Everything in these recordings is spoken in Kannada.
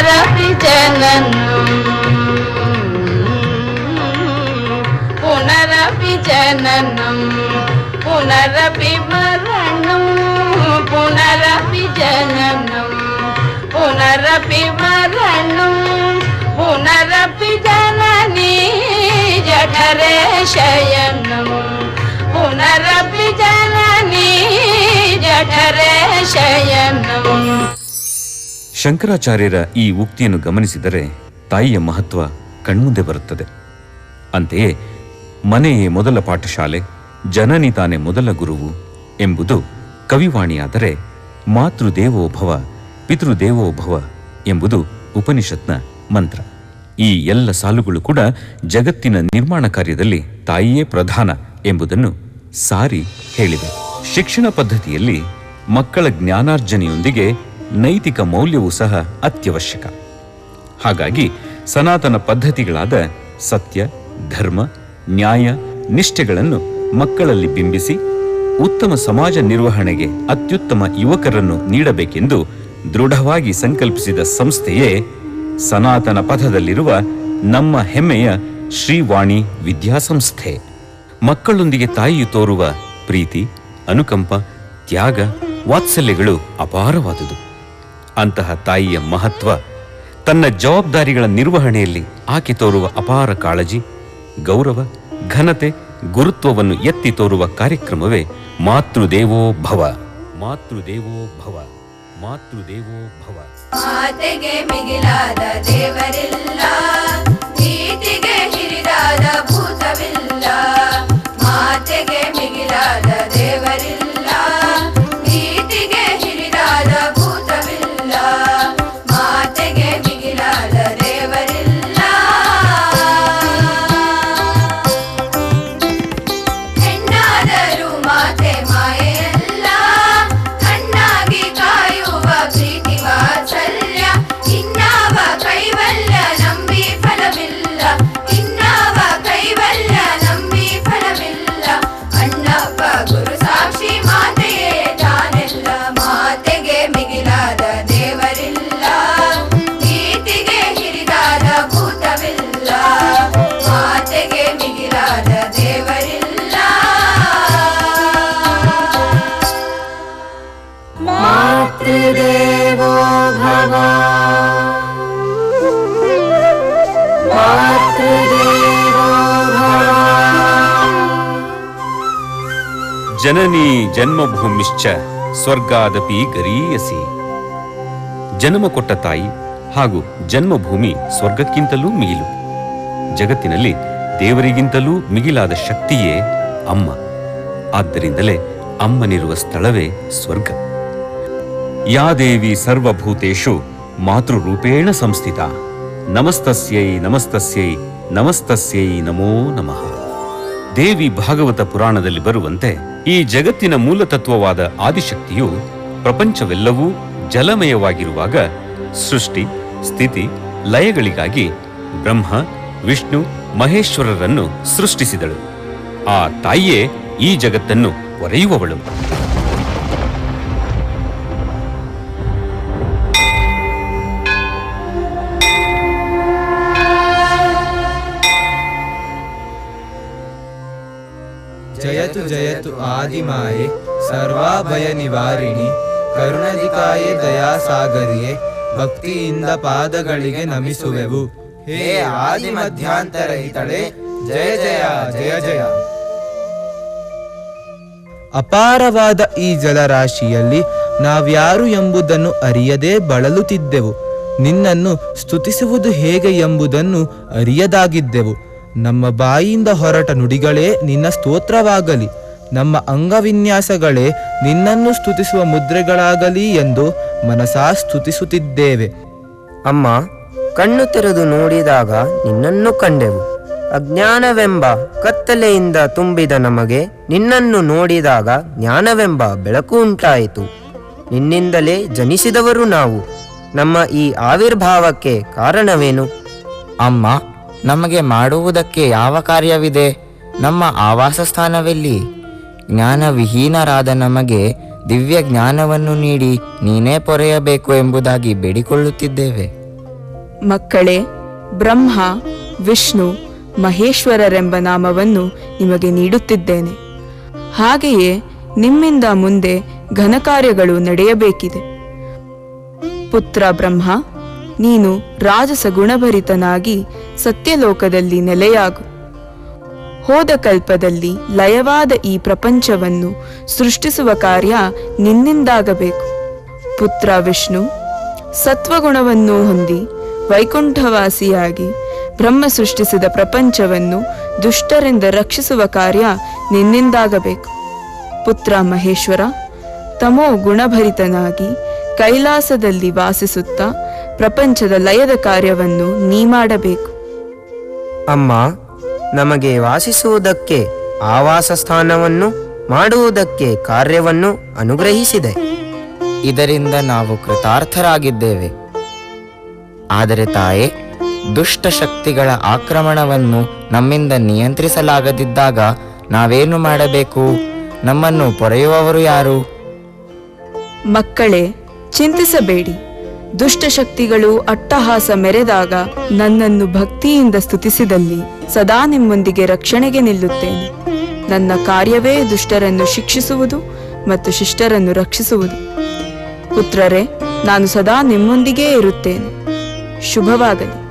पुनरपि जननम् पुनरपि जननम् पुनरपि मरणम् पुनरपि जननम् पुनरपि मरणम् पुनरपि जननी जठरे शयनम् पुनरपि जननी जठरे शयनम्. ಶಂಕರಾಚಾರ್ಯರ ಈ ಉಕ್ತಿಯನ್ನು ಗಮನಿಸಿದರೆ ತಾಯಿಯ ಮಹತ್ವ ಕಣ್ಮುಂದೆ ಬರುತ್ತದೆ. ಅಂತೆಯೇ ಮನೆಯೇ ಮೊದಲ ಪಾಠಶಾಲೆ, ಜನನಿ ತಾನೇ ಮೊದಲ ಗುರುವು ಎಂಬುದು ಕವಿವಾಣಿಯಾದರೆ, ಮಾತೃದೇವೋಭವ ಪಿತೃದೇವೋಭವ ಎಂಬುದು ಉಪನಿಷತ್ನ ಮಂತ್ರ. ಈ ಎಲ್ಲ ಸಾಲುಗಳು ಕೂಡ ಜಗತ್ತಿನ ನಿರ್ಮಾಣ ಕಾರ್ಯದಲ್ಲಿ ತಾಯಿಯೇ ಪ್ರಧಾನ ಎಂಬುದನ್ನು ಸಾರಿ ಹೇಳಿದೆ. ಶಿಕ್ಷಣ ಪದ್ಧತಿಯಲ್ಲಿ ಮಕ್ಕಳ ಜ್ಞಾನಾರ್ಜನೆಯೊಂದಿಗೆ ನೈತಿಕ ಮೌಲ್ಯವೂ ಸಹ ಅತ್ಯವಶ್ಯಕ. ಹಾಗಾಗಿ ಸನಾತನ ಪದ್ಧತಿಗಳಾದ ಸತ್ಯ, ಧರ್ಮ, ನ್ಯಾಯ, ನಿಷ್ಠೆಗಳನ್ನು ಮಕ್ಕಳಲ್ಲಿ ಬಿಂಬಿಸಿ ಉತ್ತಮ ಸಮಾಜ ನಿರ್ವಹಣೆಗೆ ಅತ್ಯುತ್ತಮ ಯುವಕರನ್ನು ನೀಡಬೇಕೆಂದು ದೃಢವಾಗಿ ಸಂಕಲ್ಪಿಸಿದ ಸಂಸ್ಥೆಯೇ ಸನಾತನ ಪಥದಲ್ಲಿರುವ ನಮ್ಮ ಹೆಮ್ಮೆಯ ಶ್ರೀವಾಣಿ ವಿದ್ಯಾಸಂಸ್ಥೆ. ಮಕ್ಕಳೊಂದಿಗೆ ತಾಯಿಯು ತೋರುವ ಪ್ರೀತಿ, ಅನುಕಂಪ, ತ್ಯಾಗ, ವಾತ್ಸಲ್ಯಗಳು ಅಪಾರವಾದುದು. ಅಂತಹ ತಾಯಿಯ ಮಹತ್ವ, ತನ್ನ ಜವಾಬ್ದಾರಿಗಳ ನಿರ್ವಹಣೆಯಲ್ಲಿ ಆಕೆ ತೋರುವ ಅಪಾರ ಕಾಳಜಿ, ಗೌರವ, ಘನತೆ, ಗುರುತ್ವವನ್ನು ಎತ್ತಿ ತೋರುವ ಕಾರ್ಯಕ್ರಮವೇ ಮಾತೃದೇವೋ ಭವ. ಮಾತೃದೇವೋ ಭವ, ಮಾತೃದೇವೋ ಭವ. ಮಾತೆಗೆ ಮಿಗಿಲಾದ ದೇವರಿಲ್ಲ, ನೀತಿಗೆ ಹಿರಿದಾದ ಭೂತವಿಲ್ಲ. ಮಾತೆಗೆ ಮಿಗಿಲಾದ ದೇವರಿಲ್ಲ, ನೀತಿಗೆ ಹಿರಿದಾದ ಭೂತವಿಲ್ಲ. ಮಾತೆಗೆ ಮಿಗಿಲಾದ ದೇವರಿಲ್ಲ. ಹೆಣ್ಣಾದರೂ ಮಾತೆ ಮಾಯೆಯಲ್ಲ, ಕಣ್ಣಾಗಿ ಕಾಯುವ ಪ್ರೀತಿ ವಾತ್ಸಲ್ಯ. ಇನ್ನಾವ ಕೈವಲ್ಯ ನಂಬಿ ಫಲವಿಲ್ಲ, ಇನ್ನಾವ ಕೈವಲ್ಯ ನಂಬಿ ಫಲವಿಲ್ಲ. ಅಣ್ಣಪ್ಪ ಗುರು ಸಾಕ್ಷಿ ಮಾತೆಯೇ ತಾನೆಲ್ಲ. ಮಾತೆಗೆ ಮಿಗಿಲಾದ ದೇವರಿಲ್ಲ, ನೀತಿಗೆ ಹಿರಿದಾದ ಭೂತವಿಲ್ಲ. ಮಾತೆಗೆ ಮಿಗಿಲಾದ ದೇವರಿಲ್ಲ. ಮಾತೃದೇವೋ ಭವ, ಮಾತೃದೇವೋ ಭವ. ಜನನಿ ಜನ್ಮಭೂಮಿಶ್ಚ ಸ್ವರ್ಗಾದಪಿ ಗರೀಯಸಿ. ಜನ್ಮ ಕೊಟ್ಟ ತಾಯಿ ಹಾಗೂ ಜನ್ಮಭೂಮಿ ಸ್ವರ್ಗಕ್ಕಿಂತಲೂ ಮಿಗಿಲು. ಜಗತ್ತಿನಲ್ಲಿ ದೇವರಿಗಿಂತಲೂ ಮಿಗಿಲಾದ ಶಕ್ತಿಯೇ ಅಮ್ಮ. ಆದ್ದರಿಂದಲೇ ಅಮ್ಮನಿರುವ ಸ್ಥಳವೇ ಸ್ವರ್ಗ. ಯಾ ದೇವಿ ಸರ್ವಭೂತೇಷು ಮಾತೃರೂಪೇಣ ಸಂಸ್ಥಿತ. ನಮಸ್ತಸ್ಯೈ ನಮಸ್ತಸ್ಯೈ ನಮಸ್ತಸ್ಯೈ ನಮೋ ನಮಃ. ದೇವಿ ಭಾಗವತ ಪುರಾಣದಲ್ಲಿ ಬರುವಂತೆ ಈ ಜಗತ್ತಿನ ಮೂಲತತ್ವವಾದ ಆದಿಶಕ್ತಿಯು ಪ್ರಪಂಚವೆಲ್ಲವೂ ಜಲಮಯವಾಗಿರುವಾಗ ಸೃಷ್ಟಿ, ಸ್ಥಿತಿ, ಲಯಗಳಿಗಾಗಿ ಬ್ರಹ್ಮ, ವಿಷ್ಣು, ಮಹೇಶ್ವರರನ್ನು ಸೃಷ್ಟಿಸಿದಳು. ಆ ತಾಯಿಯೇ ಈ ಜಗತ್ತನ್ನು ಒರೆಯುವವಳು. ಜಯತು ಜಯತು ಆದಿಮಾಯೆ ಸರ್ವಾಭಯ ನಿವಾರಿಣಿ, ಕರುಣದಿಕಾಯೆ ದಯಾಸಾಗರಿಯೇ, ಭಕ್ತಿಯಿಂದ ಪಾದಗಳಿಗೆ ನಮಿಸುವೆವು. ಹೇ ಆದಿ ಮಧ್ಯಾಂತರಹಿತಳೆ, ಜಯ ಜಯ ಜಯ ಜಯ. ಅಪಾರವಾದ ಈ ಜಲರಾಶಿಯಲ್ಲಿ ನಾವ್ಯಾರು ಎಂಬುದನ್ನು ಅರಿಯದೇ ಬಳಲುತ್ತಿದ್ದೆವು. ನಿನ್ನನ್ನು ಸ್ತುತಿಸುವುದು ಹೇಗೆ ಎಂಬುದನ್ನು ಅರಿಯದಾಗಿದ್ದೆವು. ನಮ್ಮ ಬಾಯಿಯಿಂದ ಹೊರಟ ನುಡಿಗಳೇ ನಿನ್ನ ಸ್ತೋತ್ರವಾಗಲಿ, ನಮ್ಮ ಅಂಗವಿನ್ಯಾಸಗಳೇ ನಿನ್ನನ್ನು ಸ್ತುತಿಸುವ ಮುದ್ರೆಗಳಾಗಲಿ ಎಂದು ಮನಸಾ ಸ್ತುತಿಸುತ್ತಿದ್ದೇವೆ. ಅಮ್ಮ, ಕಣ್ಣು ತೆರೆದು ನೋಡಿದಾಗ ನಿನ್ನನ್ನು ಕಂಡೆವು. ಅಜ್ಞಾನವೆಂಬ ಕತ್ತಲೆಯಿಂದ ತುಂಬಿದ ನಮಗೆ ನಿನ್ನನ್ನು ನೋಡಿದಾಗ ಜ್ಞಾನವೆಂಬ ಬೆಳಕು ಉಂಟಾಯಿತು. ನಿನ್ನಿಂದಲೇ ಜನಿಸಿದವರು ನಾವು. ನಮ್ಮ ಈ ಆವಿರ್ಭಾವಕ್ಕೆ ಕಾರಣವೇನು? ಅಮ್ಮ, ನಮಗೆ ಮಾಡುವುದಕ್ಕೆ ಯಾವ ಕಾರ್ಯವಿದೆ? ನಮ್ಮ ಆವಾಸ ಸ್ಥಾನವೆಲ್ಲಿ? ಜ್ಞಾನವಿಹೀನರಾದ ನಮಗೆ ದಿವ್ಯ ಜ್ಞಾನವನ್ನು ನೀಡಿ ನೀನೇ ಪೊರೆಯಬೇಕು ಎಂಬುದಾಗಿ ಬೇಡಿಕೊಳ್ಳುತ್ತಿದ್ದೇವೆ. ಮಕ್ಕಳೇ, ಬ್ರಹ್ಮ, ವಿಷ್ಣು, ಮಹೇಶ್ವರರೆಂಬ ನಾಮವನ್ನು ನಿಮಗೆ ನೀಡುತ್ತಿದ್ದೇನೆ. ಹಾಗೆಯೇ ನಿಮ್ಮಿಂದ ಮುಂದೆ ಘನಕಾರ್ಯಗಳು ನಡೆಯಬೇಕಿದೆ. ಪುತ್ರ ಬ್ರಹ್ಮ, ನೀನು ರಾಜಸ ಗುಣಭರಿತನಾಗಿ ಸತ್ಯಲೋಕದಲ್ಲಿ ನೆಲೆಯಾಗು. ಹೋದ ಕಲ್ಪದಲ್ಲಿ ಲಯವಾದ ಈ ಪ್ರಪಂಚವನ್ನು ಸೃಷ್ಟಿಸುವ ಕಾರ್ಯ ನಿನ್ನಿಂದಾಗಬೇಕು. ಪುತ್ರ ವಿಷ್ಣು, ಸತ್ವಗುಣವನ್ನು ಹೊಂದಿ ವೈಕುಂಠವಾಸಿಯಾಗಿ ಬ್ರಹ್ಮ ಸೃಷ್ಟಿಸಿದ ಪ್ರಪಂಚವನ್ನು ದುಷ್ಟರಿಂದ ರಕ್ಷಿಸುವ ಕಾರ್ಯ ನಿನ್ನಿಂದಾಗಬೇಕು. ಪುತ್ರ ಮಹೇಶ್ವರ, ತಮೋ ಗುಣಭರಿತನಾಗಿ ಕೈಲಾಸದಲ್ಲಿ ವಾಸಿಸುತ್ತಾ ಪ್ರಪಂಚದ ಲಯದ ಕಾರ್ಯವನ್ನು ನೀ ಮಾಡಬೇಕು. ಅಮ್ಮ, ನಮಗೆ ವಾಸಿಸುವುದಕ್ಕೆ ಆವಾಸ ಸ್ಥಾನವನ್ನು, ಮಾಡುವುದಕ್ಕೆ ಕಾರ್ಯವನ್ನು ಅನುಗ್ರಹಿಸಿದೆ. ಇದರಿಂದ ನಾವು ಕೃತಾರ್ಥರಾಗಿದ್ದೇವೆ. ಆದರೆ ತಾಯೇ, ದುಷ್ಟ ಶಕ್ತಿಗಳ ಆಕ್ರಮಣವನ್ನು ನಮ್ಮಿಂದ ನಿಯಂತ್ರಿಸಲಾಗದಿದ್ದಾಗ ನಾವೇನು ಮಾಡಬೇಕು? ನಮ್ಮನ್ನು ಪೊರೆಯುವವರು ಯಾರು? ಮಕ್ಕಳೇ, ಚಿಂತಿಸಬೇಡಿ. ದುಷ್ಟಶಕ್ತಿಗಳು ಅಟ್ಟಹಾಸ ಮೆರೆದಾಗ ನನ್ನನ್ನು ಭಕ್ತಿಯಿಂದ ಸ್ತುತಿಸಿದಲ್ಲಿ ಸದಾ ನಿಮ್ಮೊಂದಿಗೆ ರಕ್ಷಣೆಗೆ ನಿಲ್ಲುತ್ತೇನೆ. ನನ್ನ ಕಾರ್ಯವೇ ದುಷ್ಟರನ್ನು ಶಿಕ್ಷಿಸುವುದು ಮತ್ತು ಶಿಷ್ಟರನ್ನು ರಕ್ಷಿಸುವುದು. ಪುತ್ರರೇ, ನಾನು ಸದಾ ನಿಮ್ಮೊಂದಿಗೇ ಇರುತ್ತೇನೆ. ಶುಭವಾಗಲಿ.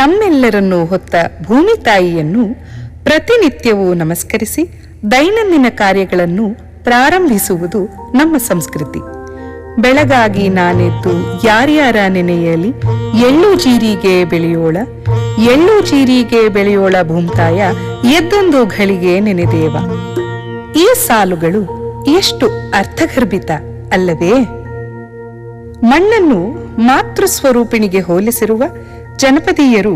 ನಮ್ಮೆಲ್ಲರನ್ನು ಹೊತ್ತ ಭೂಮಿ ತಾಯಿಯನ್ನು ಪ್ರತಿನಿತ್ಯವೂ ನಮಸ್ಕರಿಸಿ ದೈನಂದಿನ ಕಾರ್ಯಗಳನ್ನು ಪ್ರಾರಂಭಿಸುವುದು ನಮ್ಮ ಸಂಸ್ಕೃತಿ. ಬೆಳಗಾಗಿ ನಾನೆದ್ದು ಯಾರ್ಯಾರ ನೆನೆಯಲಿ, ಎಳ್ಳು ಜೀರಿಗೆ ಬೆಳೆಯೋಳ, ಎಳ್ಳು ಜೀರಿಗೆ ಬೆಳೆಯೋಳ ಭೂಮ್ತಾಯ, ಎದ್ದೊಂದು ಘಳಿಗೆ ನೆನೆದೇವ. ಈ ಸಾಲುಗಳು ಎಷ್ಟು ಅರ್ಥಗರ್ಭಿತ ಅಲ್ಲವೇ? ಮಣ್ಣನ್ನು ಮಾತೃಸ್ವರೂಪಿಣಿಗೆ ಹೋಲಿಸಿರುವ ಜನಪದೀಯರು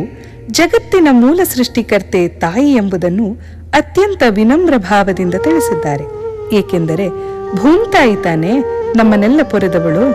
ಜಗತ್ತಿನ ಮೂಲ ಸೃಷ್ಟಿಕರ್ತೆ ತಾಯಿ ಎಂಬುದನ್ನು ಅತ್ಯಂತ ವಿನಮ್ರ ಭಾವದಿಂದ ತಿಳಿಸಿದ್ದಾರೆ. ಏಕೆಂದರೆ ಭೂಮಿತಾಯಿ ತಾನೆ ನಮ್ಮನ್ನೆಲ್ಲ ಪೊರೆದವಳು.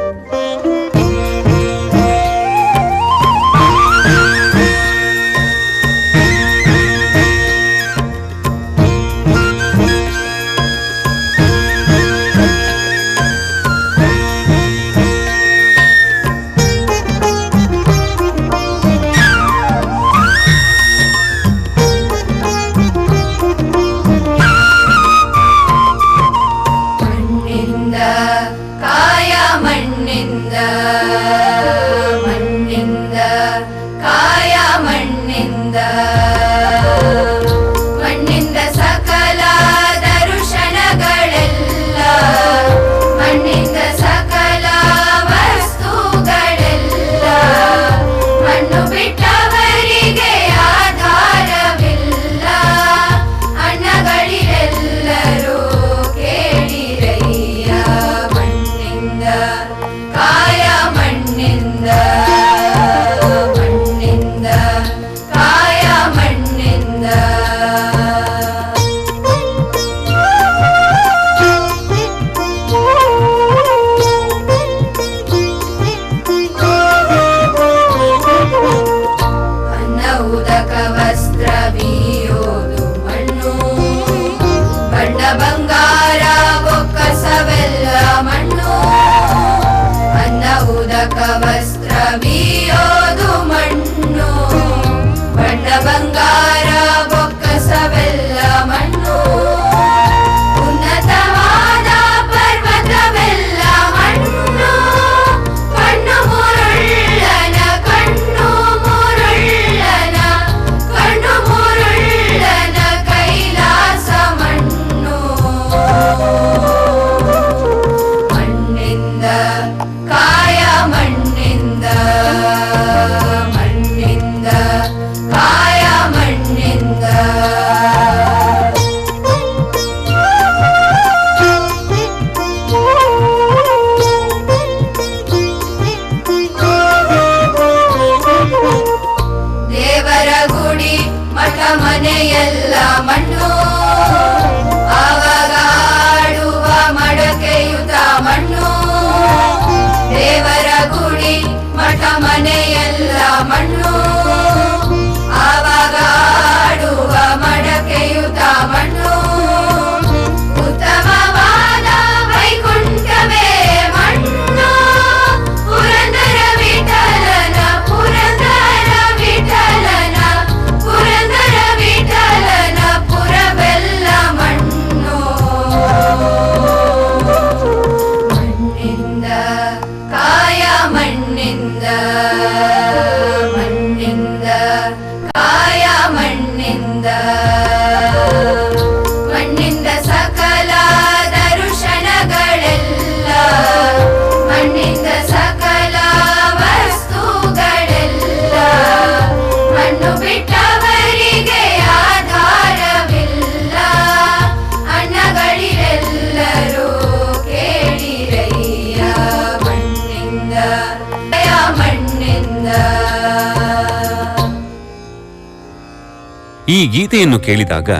ಈ ಗೀತೆಯನ್ನು ಕೇಳಿದಾಗ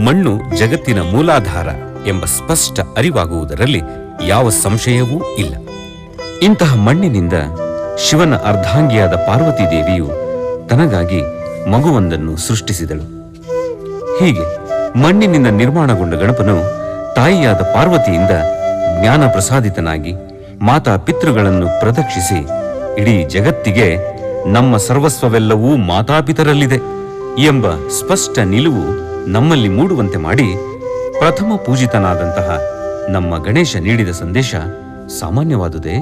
ಮಣ್ಣು ಜಗತ್ತಿನ ಮೂಲಾಧಾರ ಎಂಬ ಸ್ಪಷ್ಟ ಅರಿವಾಗುವುದರಲ್ಲಿ ಯಾವ ಸಂಶಯವೂ ಇಲ್ಲ. ಇಂತಹ ಮಣ್ಣಿನಿಂದ ಶಿವನ ಅರ್ಧಾಂಗಿಯಾದ ಪಾರ್ವತಿ ದೇವಿಯು ತನಗಾಗಿ ಮಗುವೊಂದನ್ನು ಸೃಷ್ಟಿಸಿದಳು. ಹೀಗೆ ಮಣ್ಣಿನಿಂದ ನಿರ್ಮಾಣಗೊಂಡ ಗಣಪನು ತಾಯಿಯಾದ ಪಾರ್ವತಿಯಿಂದ ಜ್ಞಾನ ಪ್ರಸಾದಿತನಾಗಿ ಮಾತಾ ಪಿತೃಗಳನ್ನು ಪ್ರದಕ್ಷಿಸಿ ಇಡೀ ಜಗತ್ತಿಗೆ ನಮ್ಮ ಸರ್ವಸ್ವವೆಲ್ಲವೂ ಮಾತಾಪಿತರಲ್ಲಿದೆ ಎಂಬ ಸ್ಪಷ್ಟ ನಿಲುವು ನಮ್ಮಲ್ಲಿ ಮೂಡುವಂತೆ ಮಾಡಿ ಪ್ರಥಮ ಪೂಜಿತನಾದಂತಹ ನಮ್ಮ ಗಣೇಶ ನೀಡಿದ ಸಂದೇಶ ಸಾಮಾನ್ಯವಾದುದೇ?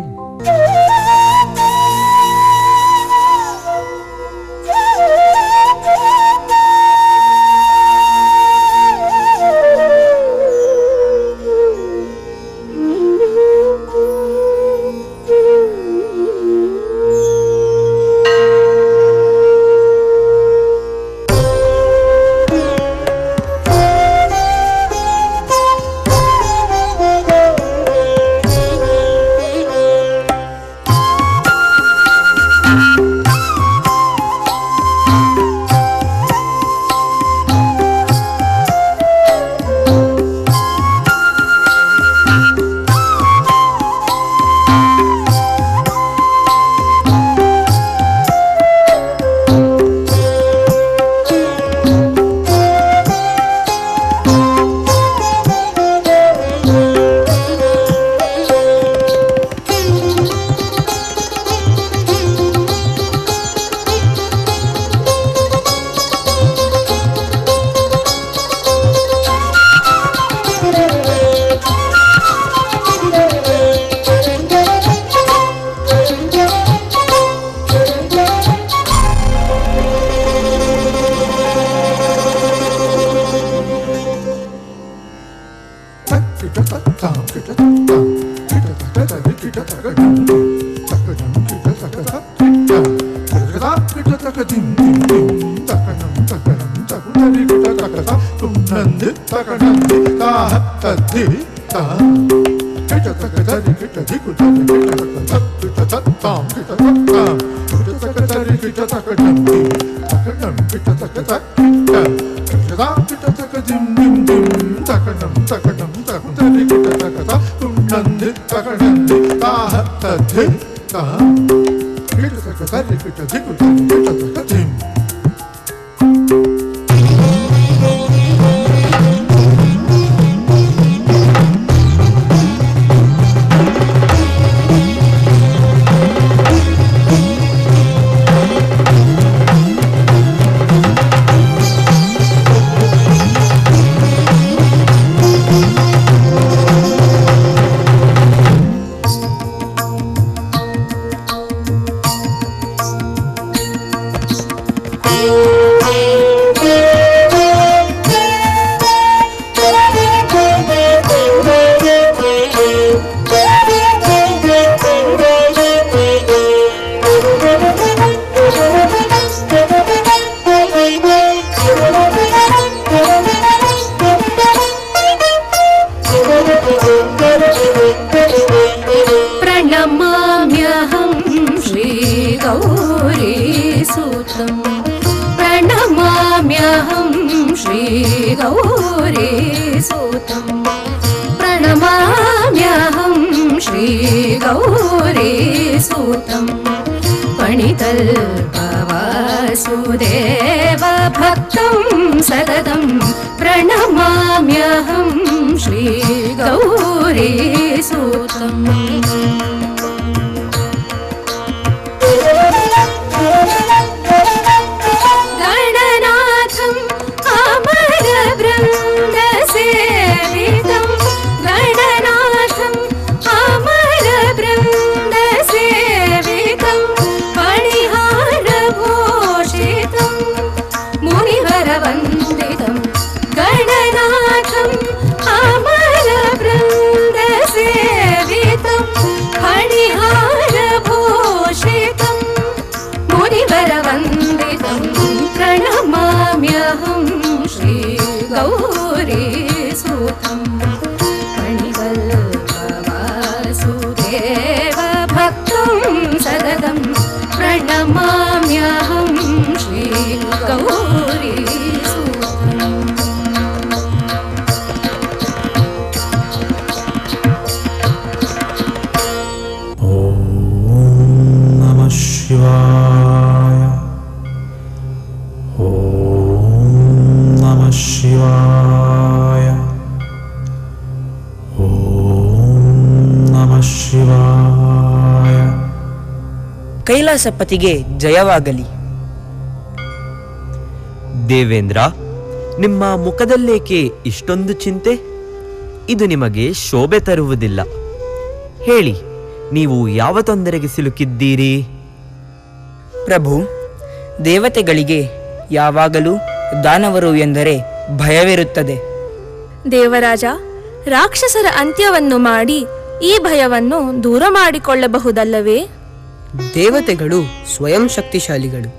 वासुदेव भक्तं सततं प्रणमाम्यहं श्रीगौरीसूतम् गणनाथम् अमरवृन्दसेवितं गणनाथम् अमरवृन्दसेवितं फणिहारभूषितं मुनिवरवन्दितं गणनाथम् अमरवृन्दसेवितं फणिहारभूषितं मुनिवरवन्दितं प्रणमाम्यहं श्रीगौरीसूतम् फणिवल्लभासुदेव भक्तं सततं प्रणमाम्यहं श्रीगौरीसूतम् शिवाय ॐ नमः शिवाय ॐ नमः शिवाय ಕೈಲಾಸಪತಿಗೆ ಜಯವಾಗಲಿ. ದೇವೇಂದ್ರ, ನಿಮ್ಮ ಮುಖದಲ್ಲೇಕೆ ಇಷ್ಟೊಂದು ಚಿಂತೆ? ಇದು ನಿಮಗೆ ಶೋಭೆ ತರುವುದಿಲ್ಲ. ಹೇಳಿ, ನೀವು ಯಾವ ತೊಂದರೆಗೆ ಸಿಲುಕಿದ್ದೀರಿ? ಪ್ರಭು, ದೇವತೆಗಳಿಗೆ ಯಾವಾಗಲೂ ದಾನವರು ಎಂದರೆ ಭಯವಿರುತ್ತದೆ. ದೇವರಾಜ, ರಾಕ್ಷಸರ ಅಂತ್ಯವನ್ನು ಮಾಡಿ ಈ ಭಯವನ್ನು ದೂರ ಮಾಡಿಕೊಳ್ಳಬಹುದಲ್ಲವೇ? ದೇವತೆಗಳು ಸ್ವಯಂ ಶಕ್ತಿಶಾಲಿಗಳು.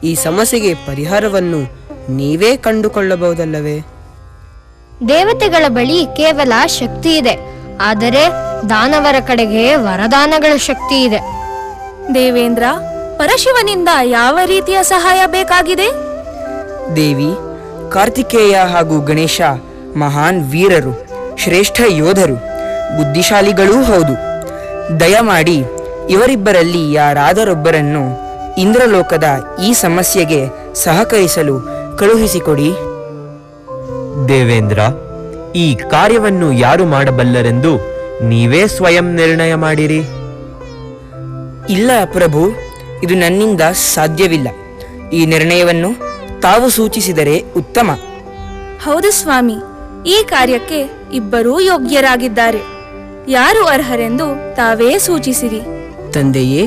ಈ ಸಮಸ್ಯೆಗೆ ಪರಿಹಾರವನ್ನು ನೀವೇ ಕಂಡುಕೊಳ್ಳಬಹುದಲ್ಲವೇ? ದೇವತೆಗಳ ಬಳಿ ಕೇವಲ ಶಕ್ತಿ ಇದೆ, ಆದರೆ ದಾನವರ ಕಡೆಗೆ ವರದಾನಗಳ ಶಕ್ತಿ ಇದೆ. ದೇವೇಂದ್ರ, ಪರಶಿವನಿಂದ ಯಾವ ರೀತಿಯ ಸಹಾಯ ಬೇಕಾಗಿದೆ? ದೇವಿ, ಕಾರ್ತಿಕೇಯ ಹಾಗೂ ಗಣೇಶ ಮಹಾನ್ ವೀರರು, ಶ್ರೇಷ್ಠ ಯೋಧರು, ಬುದ್ಧಿಶಾಲಿಗಳೂ ಹೌದು. ದಯಮಾಡಿ ಇವರಿಬ್ಬರಲ್ಲಿ ಯಾರಾದರೊಬ್ಬರನ್ನು ಇಂದ್ರಲೋಕದ ಈ ಸಮಸ್ಯೆಗೆ ಸಹಕರಿಸಲು ಕಳುಹಿಸಿಕೊಡಿ. ದೇವೇಂದ್ರ, ಈ ಕಾರ್ಯವನ್ನು ಯಾರು ಮಾಡಬಲ್ಲರೆಂದು ನೀವೇ ಸ್ವಯಂ ನಿರ್ಣಯ ಮಾಡಿರಿ. ಇಲ್ಲ ಪ್ರಭು, ಇದು ನನ್ನಿಂದ ಸಾಧ್ಯವಿಲ್ಲ. ಈ ನಿರ್ಣಯವನ್ನು ತಾವು ಸೂಚಿಸಿದರೆ ಉತ್ತಮ. ಹೌದು ಸ್ವಾಮಿ, ಈ ಕಾರ್ಯಕ್ಕೆ ಇಬ್ಬರೂ ಯೋಗ್ಯರಾಗಿದ್ದಾರೆ. ಯಾರು ಅರ್ಹರೆಂದು ತಾವೇ ಸೂಚಿಸಿರಿ. ತಂದೆಯೇ,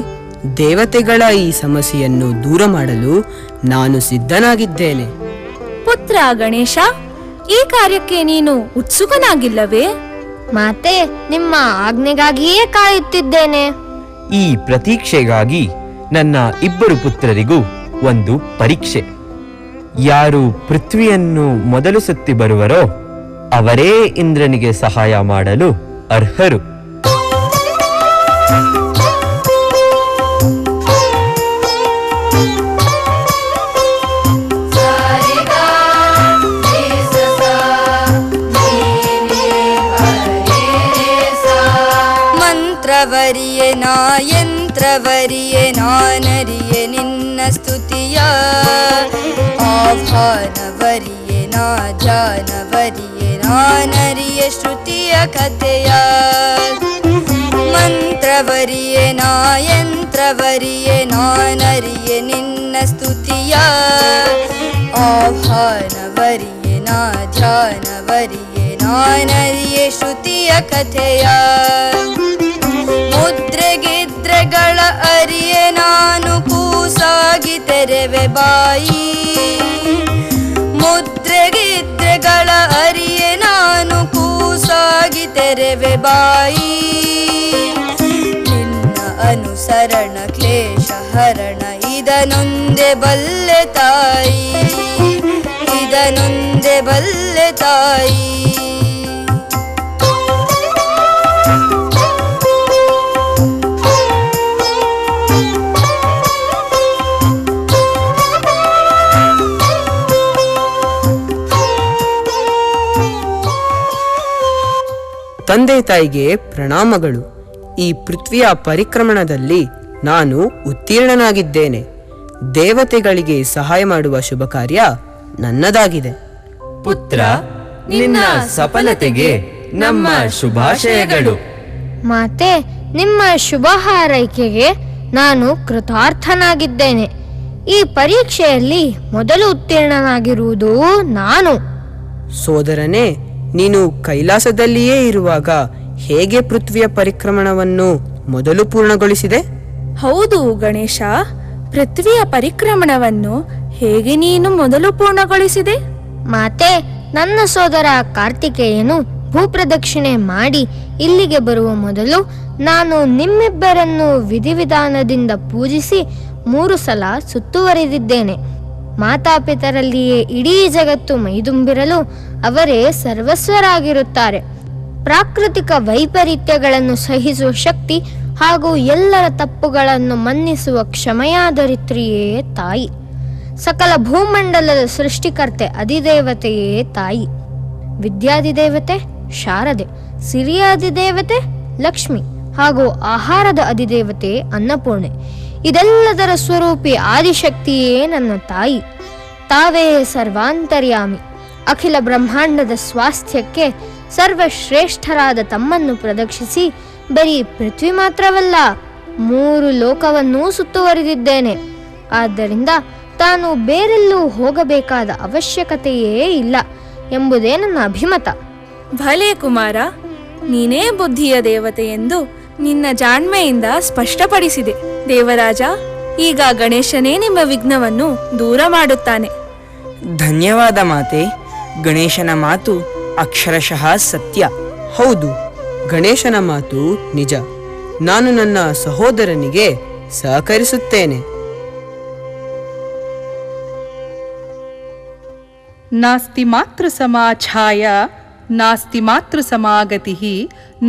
ದೇವತೆಗಳ ಈ ಸಮಸ್ಯೆಯನ್ನು ದೂರ ಮಾಡಲು ನಾನು ಸಿದ್ಧನಾಗಿದ್ದೇನೆ. ಪುತ್ರ ಗಣೇಶ, ಈ ಕಾರ್ಯಕ್ಕೆ ನೀನು ಉತ್ಸುಕನಾಗಿಲ್ಲವೇ? ಮಾತೆ, ನಿಮ್ಮ ಆಜ್ಞೆಗಾಗಿಯೇ ಕಾಯುತ್ತಿದ್ದೇನೆ. ಈ ಪ್ರತೀಕ್ಷೆಗಾಗಿ ನನ್ನ ಇಬ್ಬರು ಪುತ್ರರಿಗೂ ಒಂದು ಪರೀಕ್ಷೆ. ಯಾರು ಪೃಥ್ವಿಯನ್ನು ಮೊದಲು ಸುತ್ತಿ ಬರುವರೋ ಅವರೇ ಇಂದ್ರನಿಗೆ ಸಹಾಯ ಮಾಡಲು ಅರ್ಹರು. ಮಂತ್ರವರಿಯೆ ನಾ ಯಂತ್ರವರಿಯೆ ನಾನರಿಯೆ ನಿನ್ನ ಸ್ತುತಿಯ, ಆಹ್ವಾನವರಿಯೆ ನಾ ಧ್ಯಾನವರಿಯೆ ನಾನರಿಯೆ ಶ್ರುತಿಯ ಕಥೆಯ. ಮಂತ್ರವರಿಯೆ ನಾ ಯಂತ್ರವರಿಯೆ ನಾನರಿಯೆ ನಿನ್ನ ಸ್ತುತಿಯ, ಆಹ್ವಾನವರಿಯೆ ನಾ ಧ್ಯಾನವರಿಯೆ ನಾನರಿಯೆ ಶ್ರುತಿಯ ಕಥೆಯ. ಮುದ್ರೆಗಿದ್ರೆಗಳ ಅರಿಯೆ ನಾನು ಕೂಸಾಗಿ ತೆರೆವೆ ಬಾಯಿ, ಮುದ್ರೆಗಿದ್ರೆಗಳ ಅರಿಯೆ ನಾನು ಕೂಸಾಗಿ ತೆರೆವೆ ಬಾಯಿ. ನಿನ್ನ ಅನುಸರಣ ಕ್ಲೇಶ ಹರಣ ಇದನೊಂದೆ ಬಲ್ಲೆ ತಾಯಿ, ಇದನೊಂದೆ ಬಲ್ಲೆ ತಾಯಿ. ತಂದೆ ತಾಯಿಗೆ ಪ್ರಣಾಮಗಳು. ಈ ಪೃಥ್ವಿಯ ಪರಿಕ್ರಮಣದಲ್ಲಿ ನಾನು ಉತ್ತೀರ್ಣನಾಗಿದ್ದೇನೆ. ದೇವತೆಗಳಿಗೆ ಸಹಾಯ ಮಾಡುವ ಶುಭ ಕಾರ್ಯ ನನ್ನದಾಗಿದೆ. ಪುತ್ರ, ನಿನ್ನ ಸಫಲತೆಗೆ ನಮ್ಮ ಶುಭಾಶಯಗಳು. ಮಾತೆ, ನಿಮ್ಮ ಶುಭ ಹಾರೈಕೆಗೆ ನಾನು ಕೃತಾರ್ಥನಾಗಿದ್ದೇನೆ. ಈ ಪರೀಕ್ಷೆಯಲ್ಲಿ ಮೊದಲು ಉತ್ತೀರ್ಣನಾಗಿರುವುದು ನಾನು. ಸೋದರನೇ, ನೀನು ಕೈಲಾಸದಲ್ಲಿಯೇ ಇರುವಾಗ ಹೇಗೆ ಪೃಥ್ವಿಯ ಪರಿಕ್ರಮಣವನ್ನು ಮೊದಲು ಪೂರ್ಣಗೊಳಿಸಿದೆ? ಹೌದು ಗಣೇಶ, ಪೃಥ್ವಿಯ ಪರಿಕ್ರಮಣವನ್ನು ಹೇಗೆ ನೀನು ಮೊದಲು ಪೂರ್ಣಗೊಳಿಸಿದೆ? ಮಾತೆ, ನನ್ನ ಸೋದರ ಕಾರ್ತಿಕೇಯನು ಭೂಪ್ರದಕ್ಷಿಣೆ ಮಾಡಿ ಇಲ್ಲಿಗೆ ಬರುವ ಮೊದಲು ನಾನು ನಿಮ್ಮಿಬ್ಬರನ್ನು ವಿಧಿವಿಧಾನದಿಂದ ಪೂಜಿಸಿ 3 ಸಲ ಸುತ್ತುವರಿದಿದ್ದೇನೆ. ಮಾತಾಪಿತರಲ್ಲಿಯೇ ಇಡೀ ಜಗತ್ತು ಮೈದುಂಬಿರಲು ಅವರೇ ಸರ್ವಸ್ವರಾಗಿರುತ್ತಾರೆ. ಪ್ರಾಕೃತಿಕ ವೈಪರೀತ್ಯಗಳನ್ನು ಸಹಿಸುವ ಶಕ್ತಿ ಹಾಗೂ ಎಲ್ಲರ ತಪ್ಪುಗಳನ್ನು ಮನ್ನಿಸುವ ಕ್ಷಮೆಯಾದರಿತ್ರಿಯೇ ತಾಯಿ. ಸಕಲ ಭೂಮಂಡಲದ ಸೃಷ್ಟಿಕರ್ತೆ ಅಧಿದೇವತೆಯೇ ತಾಯಿ. ವಿದ್ಯಾಧಿದೇವತೆ ಶಾರದೆ, ಸಿರಿಯಾಧಿದೇವತೆ ಲಕ್ಷ್ಮಿ ಹಾಗೂ ಆಹಾರದ ಅಧಿದೇವತೆ ಅನ್ನಪೂರ್ಣೆ. ಇದೆಲ್ಲದರ ಸ್ವರೂಪಿ ಆದಿಶಕ್ತಿಯೇ ನನ್ನ ತಾಯಿ. ತಾವೇ ಸರ್ವಾಂತರ್ಯಾಮಿ. ಅಖಿಲ ಬ್ರಹ್ಮಾಂಡದ ಸ್ವಾಸ್ಥ್ಯಕ್ಕೆ ಸರ್ವಶ್ರೇಷ್ಠರಾದ ತಮ್ಮನ್ನು ಪ್ರದಕ್ಷಿಸಿ ಬರೀ ಪೃಥ್ವಿ ಮಾತ್ರವಲ್ಲ 3 ಲೋಕವನ್ನೂ ಸುತ್ತುವರಿದಿದ್ದೇನೆ. ಆದ್ದರಿಂದ ತಾನು ಬೇರೆಲ್ಲೂ ಹೋಗಬೇಕಾದ ಅವಶ್ಯಕತೆಯೇ ಇಲ್ಲ ಎಂಬುದೇ ನನ್ನ ಅಭಿಮತ. ಭಲೆ ಕುಮಾರ, ನೀನೇ ಬುದ್ಧಿಯ ದೇವತೆ ಎಂದು ನಿನ್ನ ಜಾಣ್ಮೆಯಿಂದ ಸ್ಪಷ್ಟಪಡಿಸಿದೆ. ದೇವರಾಜ, ಈಗ ಗಣೇಶನೇ ನಿಮ್ಮ ವಿಘ್ನವನ್ನು ದೂರ ಮಾಡುತ್ತಾನೆ. ಧನ್ಯವಾದ ಮಾತೆ. ಗಣೇಶನ ಮಾತು ಅಕ್ಷರಶಃ ಸತ್ಯ. ಹೌದು, ಗಣೇಶನ ಮಾತು ನಿಜ. ನಾನು ನನ್ನ ಸಹೋದರನಿಗೆ ಸಹಕರಿಸುತ್ತೇನೆ. ನಾಸ್ತಿ ಮಾತೃ ಸಮಾಛಾಯ ನಾಸ್ತಿ ಮಾತೃ ಸಮಾಗತಿ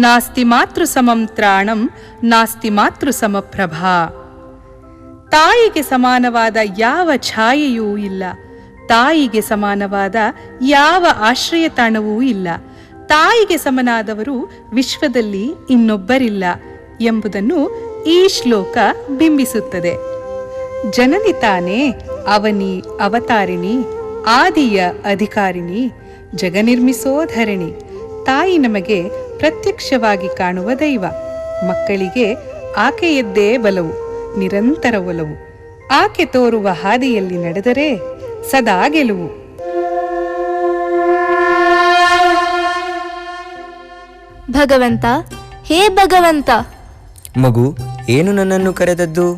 ನಾಸ್ತಿ ಮಾತೃ ಸಮಂ ತ್ರಾಣಂ ನಾಸ್ತಿ ಮಾತೃ ಸಮಪ್ರಭಾ. ತಾಯಿಗೆ ಸಮಾನವಾದ ಯಾವ ಛಾಯೆಯೂ ಇಲ್ಲ. ತಾಯಿಗೆ ಸಮಾನವಾದ ಯಾವ ಆಶ್ರಯ ತಾಣವೂ ಇಲ್ಲ. ತಾಯಿಗೆ ಸಮನಾದವರು ವಿಶ್ವದಲ್ಲಿ ಇನ್ನೊಬ್ಬರಿಲ್ಲ ಎಂಬುದನ್ನು ಈ ಶ್ಲೋಕ ಬಿಂಬಿಸುತ್ತದೆ. ಜನನಿ ತಾನೇ ಅವನಿ ಅವತಾರಿಣಿ, ಆದಿಯ ಅಧಿಕಾರಿಣಿ, ಜಗನಿರ್ಮಿಸೋ ಧರಣಿ. ತಾಯಿ ನಮಗೆ ಪ್ರತ್ಯಕ್ಷವಾಗಿ ಕಾಣುವ ದೈವ. ಮಕ್ಕಳಿಗೆ ಆಕೆಯದ್ದೇ ಬಲವು, ನಿರಂತರ ಒಲವು. ಆಕೆ ತೋರುವ ಹಾದಿಯಲ್ಲಿ ನಡೆದರೆ ಸದಾ ಗೆಲುವು. ಭಗವಂತ, ಹೇ ಭಗವಂತ, ಮಗು, ಏನು ನನ್ನನ್ನು ಕರೆದದ್ದು?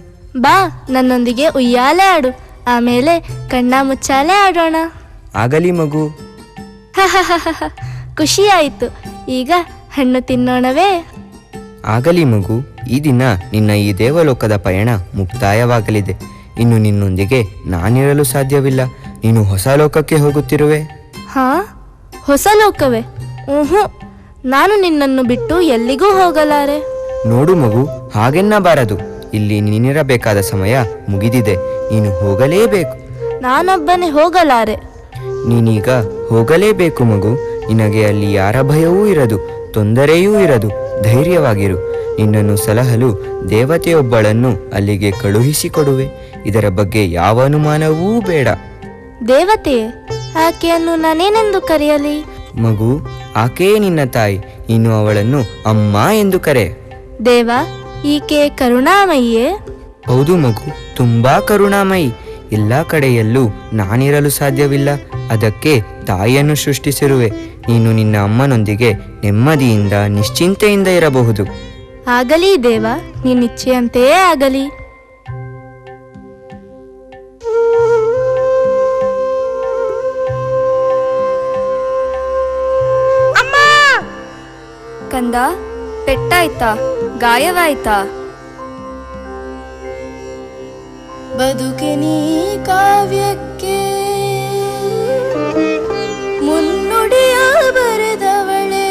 ಬಾ, ನನ್ನೊಂದಿಗೆ ಉಯ್ಯಾಲೆ ಆಡು. ಆಮೇಲೆ ಕಣ್ಣ ಮುಚ್ಚಾಲೆ ಆಡೋಣ. ಆಗಲಿ ಮಗು. ಖುಷಿಯಾಯಿತು. ಈಗ ಹಣ್ಣು ತಿನ್ನೋಣವೇ? ಆಗಲಿ ಮಗು, ಈ ದಿನ ನಿನ್ನ ಈ ದೇವಲೋಕದ ಪಯಣ ಮುಕ್ತಾಯವಾಗಲಿದೆ. ಇನ್ನು ನಿನ್ನೊಂದಿಗೆ ನಾನಿರಲು ಸಾಧ್ಯವಿಲ್ಲ. ನೀನು ಹೊಸ ಲೋಕಕ್ಕೆ ಹೋಗುತ್ತಿರುವೆ. ಹಾ, ಹೊಸ ಲೋಕವೇ? ನಾನು ನಿನ್ನನ್ನು ಬಿಟ್ಟು ಎಲ್ಲಿಗೂ ಹೋಗಲಾರೆ. ನೋಡು ಮಗು, ಹಾಗೆನ್ನಬಾರದು. ಇಲ್ಲಿ ನೀನಿರಬೇಕಾದ ಸಮಯ ಮುಗಿದಿದೆ. ನೀನು ಹೋಗಲೇಬೇಕು. ನಾನೊಬ್ಬನೇ ಹೋಗಲಾರೆ. ನೀನೀಗ ಹೋಗಲೇಬೇಕು ಮಗು. ನಿನಗೆ ಅಲ್ಲಿ ಯಾರ ಭಯವೂ ಇರದು, ತೊಂದರೆಯೂ ಇರದು. ಧೈರ್ಯವಾಗಿರು. ನಿನ್ನನ್ನು ಸಲಹಲು ದೇವತೆಯೊಬ್ಬಳನ್ನು ಅಲ್ಲಿಗೆ ಕಳುಹಿಸಿಕೊಡುವೆ. ಇದರ ಬಗ್ಗೆ ಯಾವ ಅನುಮಾನವೂ ಬೇಡ. ದೇವತೆಯೇ? ಆಕೆಯನ್ನು ನಾನೇನೆಂದು ಕರೆಯಲಿ? ಮಗು, ಆಕೆಯೇ ನಿನ್ನ ತಾಯಿ. ನೀನು ಅವಳನ್ನು ಅಮ್ಮ ಎಂದು ಕರೆ. ದೇವ, ಈಕೆ ಕರುಣಾಮಯಿಯೇ? ಹೌದು ಮಗು, ತುಂಬಾ ಕರುಣಾಮಯಿ. ಎಲ್ಲ ಕಡೆಯಲ್ಲೂ ನಾನಿರಲು ಸಾಧ್ಯವಿಲ್ಲ. ಅದಕ್ಕೆ ತಾಯಿಯನ್ನು ಸೃಷ್ಟಿಸಿರುವೆ. ನೀನು ನಿನ್ನ ಅಮ್ಮನೊಂದಿಗೆ ನೆಮ್ಮದಿಯಿಂದ ನಿಶ್ಚಿಂತೆಯಿಂದ ಇರಬಹುದು. ಆಗಲಿ ದೇವ, ನಿನ್ನಿಚ್ಛೆಯಂತೆಯೇ ಆಗಲಿ. ಕಂದ, ಪೆಟ್ಟಾಯ್ತಾ? ಗಾಯವಾಯ್ತಾ? ಬದುಕಿನೀ ಕಾವ್ಯಕ್ಕೆ ಮುನ್ನುಡಿಯ ಬರೆದವಳೆ.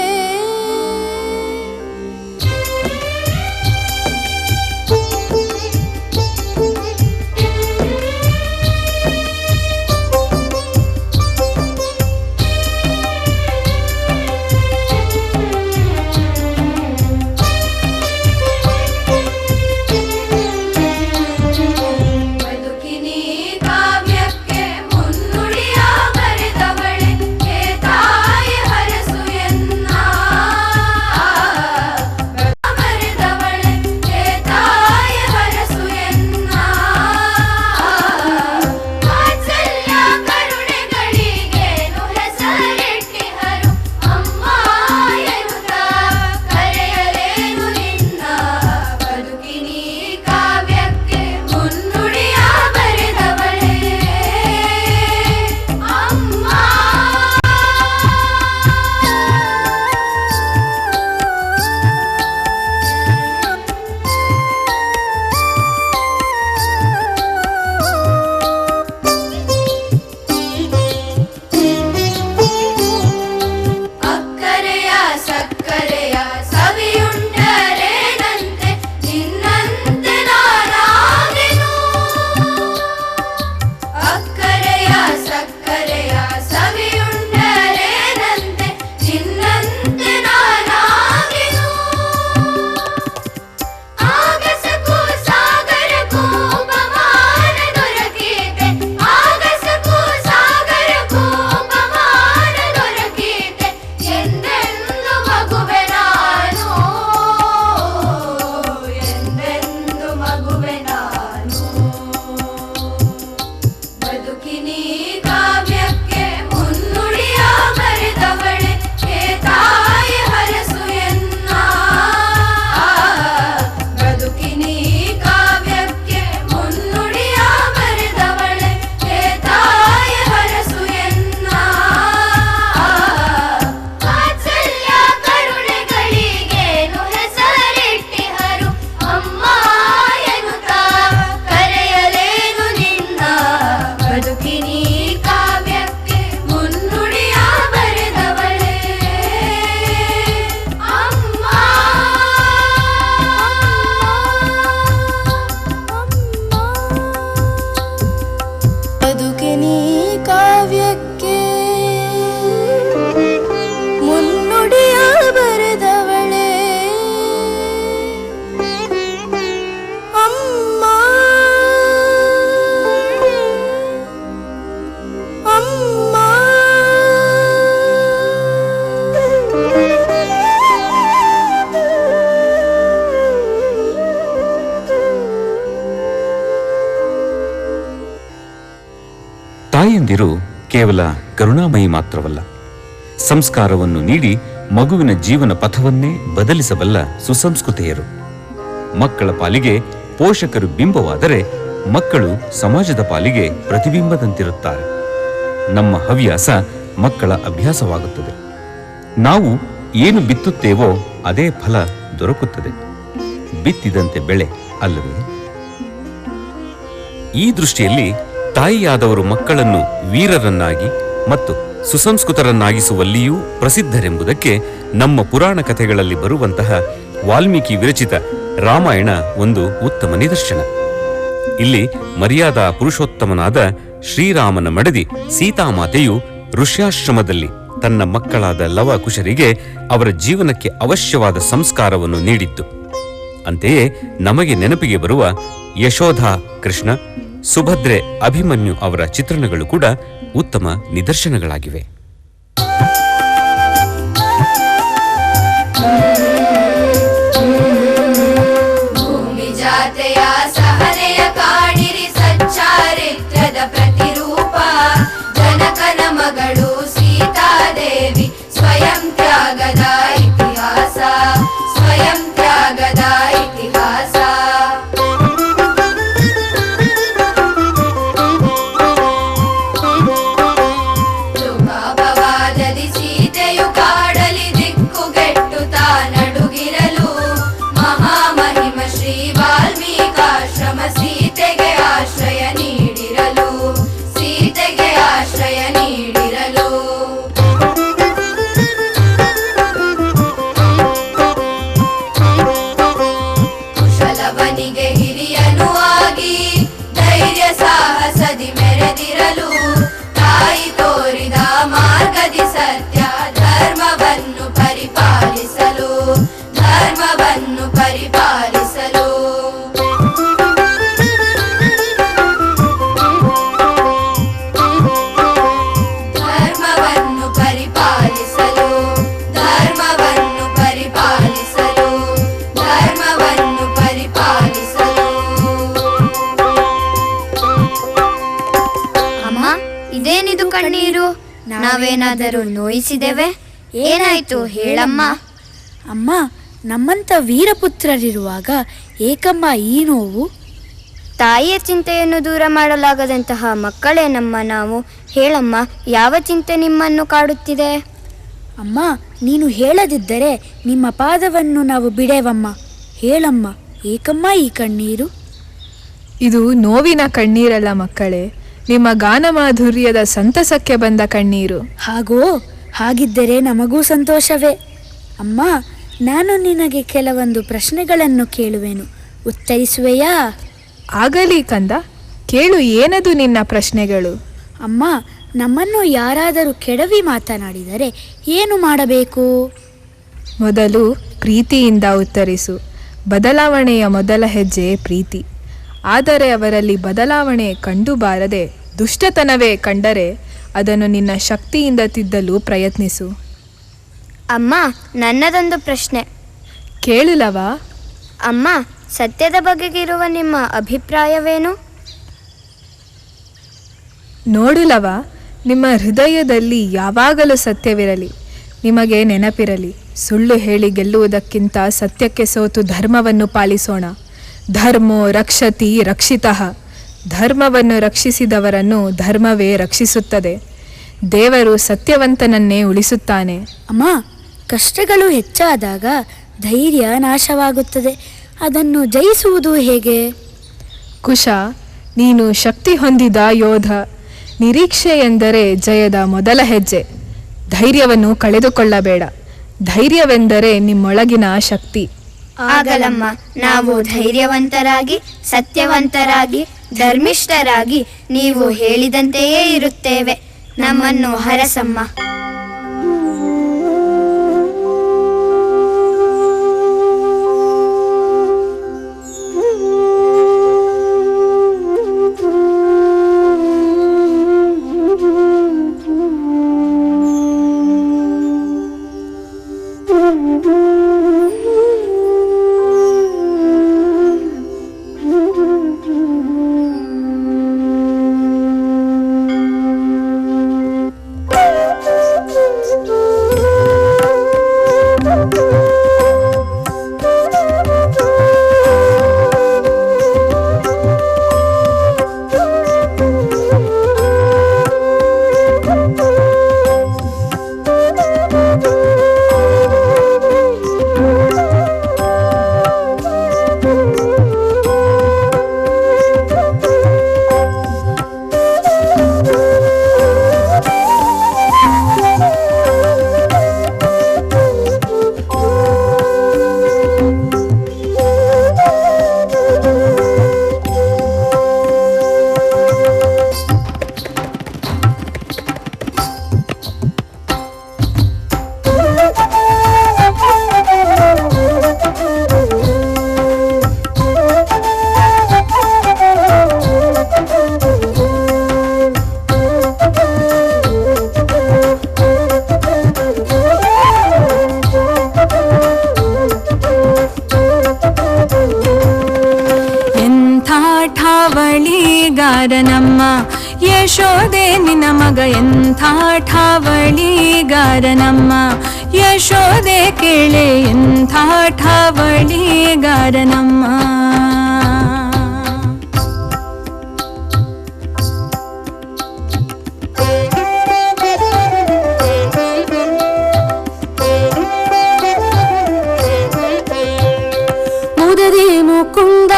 ತಾಯಂದಿರು ಕೇವಲ ಕರುಣಾಮಯಿ ಮಾತ್ರವಲ್ಲ, ಸಂಸ್ಕಾರವನ್ನು ನೀಡಿ ಮಗುವಿನ ಜೀವನ ಪಥವನ್ನೇ ಬದಲಿಸಬಲ್ಲ ಸುಸಂಸ್ಕೃತೆಯರು. ಮಕ್ಕಳ ಪಾಲಿಗೆ ಪೋಷಕರು ಬಿಂಬವಾದರೆ ಮಕ್ಕಳು ಸಮಾಜದ ಪಾಲಿಗೆ ಪ್ರತಿಬಿಂಬದಂತಿರುತ್ತಾರೆ. ನಮ್ಮ ಹವ್ಯಾಸ ಮಕ್ಕಳ ಅಭ್ಯಾಸವಾಗುತ್ತದೆ. ನಾವು ಏನು ಬಿತ್ತುತ್ತೇವೋ ಅದೇ ಫಲ ದೊರಕುತ್ತದೆ. ಬಿತ್ತಿದಂತೆ ಬೆಳೆ ಅಲ್ಲವೇ? ಈ ದೃಷ್ಟಿಯಲ್ಲಿ ತಾಯಿಯಾದವರು ಮಕ್ಕಳನ್ನು ವೀರರನ್ನಾಗಿ ಮತ್ತು ಸುಸಂಸ್ಕೃತರನ್ನಾಗಿಸುವಲ್ಲಿಯೂ ಪ್ರಸಿದ್ಧರೆಂಬುದಕ್ಕೆ ನಮ್ಮ ಪುರಾಣ ಕಥೆಗಳಲ್ಲಿ ಬರುವಂತಹ ವಾಲ್ಮೀಕಿ ವಿರಚಿತ ರಾಮಾಯಣ ಒಂದು ಉತ್ತಮ ನಿದರ್ಶನ. ಇಲ್ಲಿ ಮರ್ಯಾದಾ ಪುರುಷೋತ್ತಮನಾದ ಶ್ರೀರಾಮನ ಮಡದಿ ಸೀತಾಮಾತೆಯು ಋಷ್ಯಾಶ್ರಮದಲ್ಲಿ ತನ್ನ ಮಕ್ಕಳಾದ ಲವ ಕುಶರಿಗೆ ಅವರ ಜೀವನಕ್ಕೆ ಅವಶ್ಯವಾದ ಸಂಸ್ಕಾರವನ್ನು ನೀಡಿದ್ದು. ಅಂತೆಯೇ ನಮಗೆ ನೆನಪಿಗೆ ಬರುವ ಯಶೋಧಾ ಕೃಷ್ಣ, ಸುಭದ್ರೆ ಅಭಿಮನ್ಯು ಅವರ ಚಿತ್ರಣಗಳು ಕೂಡ ಉತ್ತಮ ನಿದರ್ಶನಗಳಾಗಿವೆ. ಭೂಮಿ ಜಾತೆಯ ಸಹನೆಯ ಕಾಡಿರಿ ಸಚ್ಚಾರಿತ್ರ್ಯದ ಪ್ರತಿರೂಪ ಜನಕನ ಮಗಳು ಸೀತಾದೇವಿ ಸ್ವಯಂ ತ್ಯಾಗದ ಇತಿಹಾಸ, ಸ್ವಯಂ ತ್ಯಾಗದ ಇತಿಹಾಸ. ಯುಗಾಪವಾದದಿ ಸೀತೆಯು ಕಾಡಲಿ ದಿಕ್ಕುಗೆಟ್ಟು ತಾನಡುಗಿರಲು ಮಹಾಮಹಿಮ ಶ್ರೀ ವಾಲ್ಮೀಕಾಶ್ರಮ ಸೀತೆಗೆ ಆಶ್ರಯ ನೀಡಿರಲು, ಸೀತೆಗೆ ಆಶ್ರಯ ನೀಡಿರಲು. ಕುಶಲವನಿಗೆ ಹಿರಿಯನು ಆಗಿ ಧೈರ್ಯ ಸಾಹಸದಿ ಮೆರೆದಿರಲು ತಾಯಿ ತೋರಿದ ಮಾರ್ಗದಿ ಸತ್ಯ ಧರ್ಮವನ್ನು ಪರಿಪಾಲಿಸಲು, ಧರ್ಮವನ್ನು ಪರಿಪಾಲಿಸಲು. ಧರ್ಮವನ್ನು ಪರಿಪಾಲಿಸಲು, ಧರ್ಮವನ್ನು ಪರಿಪಾಲಿಸಲು, ಧರ್ಮವನ್ನು ಪರಿಪಾಲಿಸಲು. ಅಮ್ಮ, ಇದೇನಿದು ಕಣ್ಣೀರು? ನಾವೇನಾದರೂ ನೋಯಿಸಿದೆವೆ? ಏನಾಯ್ತು ಹೇಳಮ್ಮ. ಅಮ್ಮ, ನಮ್ಮಂಥ ವೀರಪುತ್ರರಿರುವಾಗ ಏಕಮ್ಮ ಈ ನೋವು? ತಾಯಿಯ ಚಿಂತೆಯನ್ನು ದೂರ ಮಾಡಲಾಗದಂತಹ ಮಕ್ಕಳೇ ನಮ್ಮ ನಾವು. ಹೇಳಮ್ಮ, ಯಾವ ಚಿಂತೆ ನಿಮ್ಮನ್ನು ಕಾಡುತ್ತಿದೆ? ಅಮ್ಮ, ನೀನು ಹೇಳದಿದ್ದರೆ ನಿಮ್ಮ ಪಾದವನ್ನು ನಾವು ಬಿಡೆವಮ್ಮ. ಹೇಳಮ್ಮ, ಏಕಮ್ಮ ಈ ಕಣ್ಣೀರು? ಇದು ನೋವಿನ ಕಣ್ಣೀರಲ್ಲ ಮಕ್ಕಳೇ, ನಿಮ್ಮ ಗಾನಮಾಧುರ್ಯದ ಸಂತಸಕ್ಕೆ ಬಂದ ಕಣ್ಣೀರು. ಹಾಗೋ? ಹಾಗಿದ್ದರೆ ನಮಗೂ ಸಂತೋಷವೇ. ಅಮ್ಮ, ನಾನು ನಿನಗೆ ಕೆಲವೊಂದು ಪ್ರಶ್ನೆಗಳನ್ನು ಕೇಳುವೆನು, ಉತ್ತರಿಸುವೆಯಾ? ಆಗಲಿ ಕಂದ, ಕೇಳು. ಏನದು ನಿನ್ನ ಪ್ರಶ್ನೆಗಳು? ಅಮ್ಮ, ನಮ್ಮನ್ನು ಯಾರಾದರೂ ಕೆಡವಿ ಮಾತನಾಡಿದರೆ ಏನು ಮಾಡಬೇಕು? ಮೊದಲು ಪ್ರೀತಿಯಿಂದ ಉತ್ತರಿಸು. ಬದಲಾವಣೆಯ ಮೊದಲ ಹೆಜ್ಜೆ ಪ್ರೀತಿ. ಆದರೆ ಅವರಲ್ಲಿ ಬದಲಾವಣೆ ಕಂಡುಬಾರದೆ ದುಷ್ಟತನವೇ ಕಂಡರೆ ಅದನ್ನು ನಿನ್ನ ಶಕ್ತಿಯಿಂದ ತಿದ್ದಲು ಪ್ರಯತ್ನಿಸು. ಅಮ್ಮ, ನನ್ನದೊಂದು ಪ್ರಶ್ನೆ. ಕೇಳಲವಾ? ಅಮ್ಮ, ಸತ್ಯದ ಬಗೆಗಿರುವ ನಿಮ್ಮ ಅಭಿಪ್ರಾಯವೇನು? ನೋಡುಲವ, ನಿಮ್ಮ ಹೃದಯದಲ್ಲಿ ಯಾವಾಗಲೂ ಸತ್ಯವಿರಲಿ. ನಿಮಗೆ ನೆನಪಿರಲಿ, ಸುಳ್ಳು ಹೇಳಿ ಗೆಲ್ಲುವುದಕ್ಕಿಂತ ಸತ್ಯಕ್ಕೆ ಸೋತು ಧರ್ಮವನ್ನು ಪಾಲಿಸೋಣ. ಧರ್ಮೋ ರಕ್ಷತಿ ರಕ್ಷಿತಃ. ಧರ್ಮವನ್ನು ರಕ್ಷಿಸಿದವರನ್ನು ಧರ್ಮವೇ ರಕ್ಷಿಸುತ್ತದೆ. ದೇವರು ಸತ್ಯವಂತನನ್ನೇ ಉಳಿಸುತ್ತಾನೆ. ಅಮ್ಮ, ಕಷ್ಟಗಳು ಹೆಚ್ಚಾದಾಗ ಧೈರ್ಯ ನಾಶವಾಗುತ್ತದೆ. ಅದನ್ನು ಜಯಿಸುವುದು ಹೇಗೆ? ಕುಶ, ನೀನು ಶಕ್ತಿ ಹೊಂದಿದ ಯೋಧ. ನಿರೀಕ್ಷೆ ಎಂದರೆ ಜಯದ ಮೊದಲ ಹೆಜ್ಜೆ. ಧೈರ್ಯವನ್ನು ಕಳೆದುಕೊಳ್ಳಬೇಡ. ಧೈರ್ಯವೆಂದರೆ ನಿಮ್ಮೊಳಗಿನ ಶಕ್ತಿ. ಆಗಲಮ್ಮ, ನಾವು ಧೈರ್ಯವಂತರಾಗಿ, ಸತ್ಯವಂತರಾಗಿ, ಧರ್ಮಿಷ್ಠರಾಗಿ ನೀವು ಹೇಳಿದಂತೆಯೇ ಇರುತ್ತೇವೆ. ನಮ್ಮನ್ನು ಹರಸಮ್ಮ. ಯಶೋದೆ ನಿನ್ನ ಮಗ ಎಂಥ ಠಾವಳಿಗಾರನಮ್ಮ, ಯಶೋದೆ ಕೇಳೆ ಎಂಥ ಠಾವಳಿಗಾರನಮ್ಮ. ಮುದರಿ ಮುಕುಂದ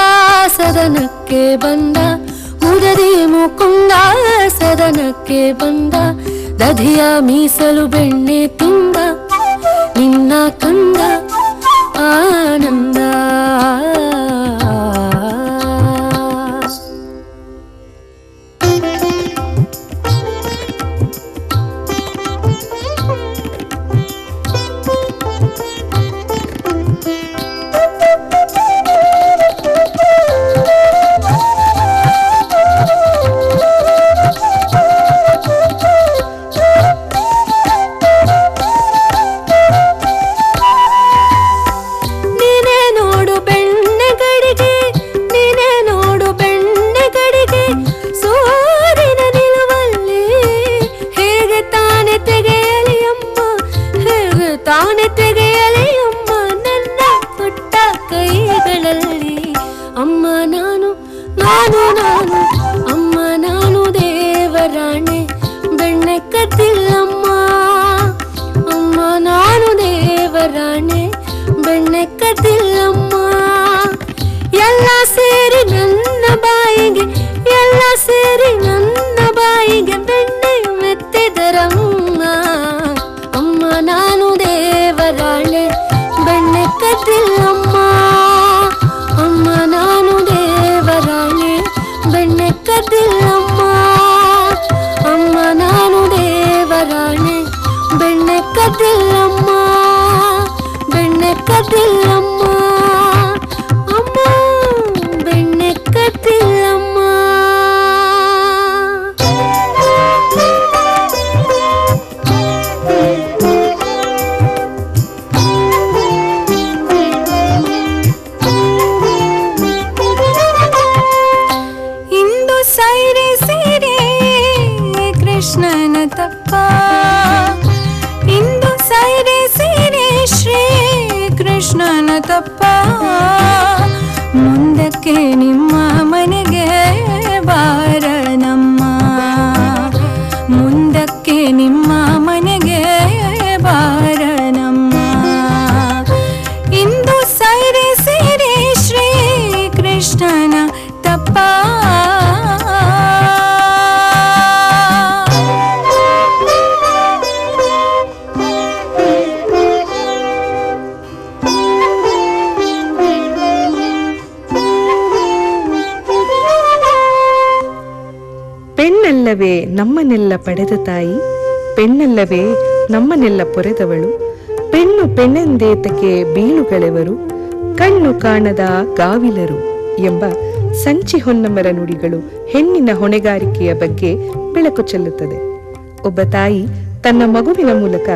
ಸದನಕ್ಕೆ ಬಂದ, ಮುದರಿ ಮುಕುಂದ ಸದನಕ್ಕೆ ಬಂದ, ದಧಿಯ ಮೀಸಲು ಬೆಣ್ಣೆ ತಿಂದ, ನಿನ್ನ ಕಂದ ಆನಂದ. ಮುಂದಕ್ಕೆ ನಿಮ್ಮ ಮನೆಗೆ ಬಾರನಮ್ಮ, ಮುಂದಕ್ಕೆ ನಿಮ್ಮ ಮನೆಗೆ ಬಾರನಮ್ಮ. ಇಂದು ಸೈರೆ ಸೀರೆ ಶ್ರೀ ಕೃಷ್ಣನ ತಪ್ಪ. ಪೆಣ್ಣಲ್ಲವೇ ನಮ್ಮನ್ನೆಲ್ಲ ಪಡೆದ ತಾಯಿ, ಪೆಣ್ಣಲ್ಲವೇ ನಮ್ಮನ್ನೆಲ್ಲ ಪೊರೆದವಳು, ಪೆಣ್ಣು ಪೆಣ್ಣೆಂದೇತಕ್ಕೆ ಬೀಳುಗಳೆವರು, ಕಣ್ಣು ಕಾಣದ ಗಾವಿಲರು ಎಂಬ ಸಂಚಿ ಹೊನ್ನಮ್ಮರ ನುಡಿಗಳು ಹೆಣ್ಣಿನ ಹೊಣೆಗಾರಿಕೆಯ ಬಗ್ಗೆ ಬೆಳಕು ಚೆಲ್ಲುತ್ತದೆ. ಒಬ್ಬ ತಾಯಿ ತನ್ನ ಮಗುವಿನ ಮೂಲಕ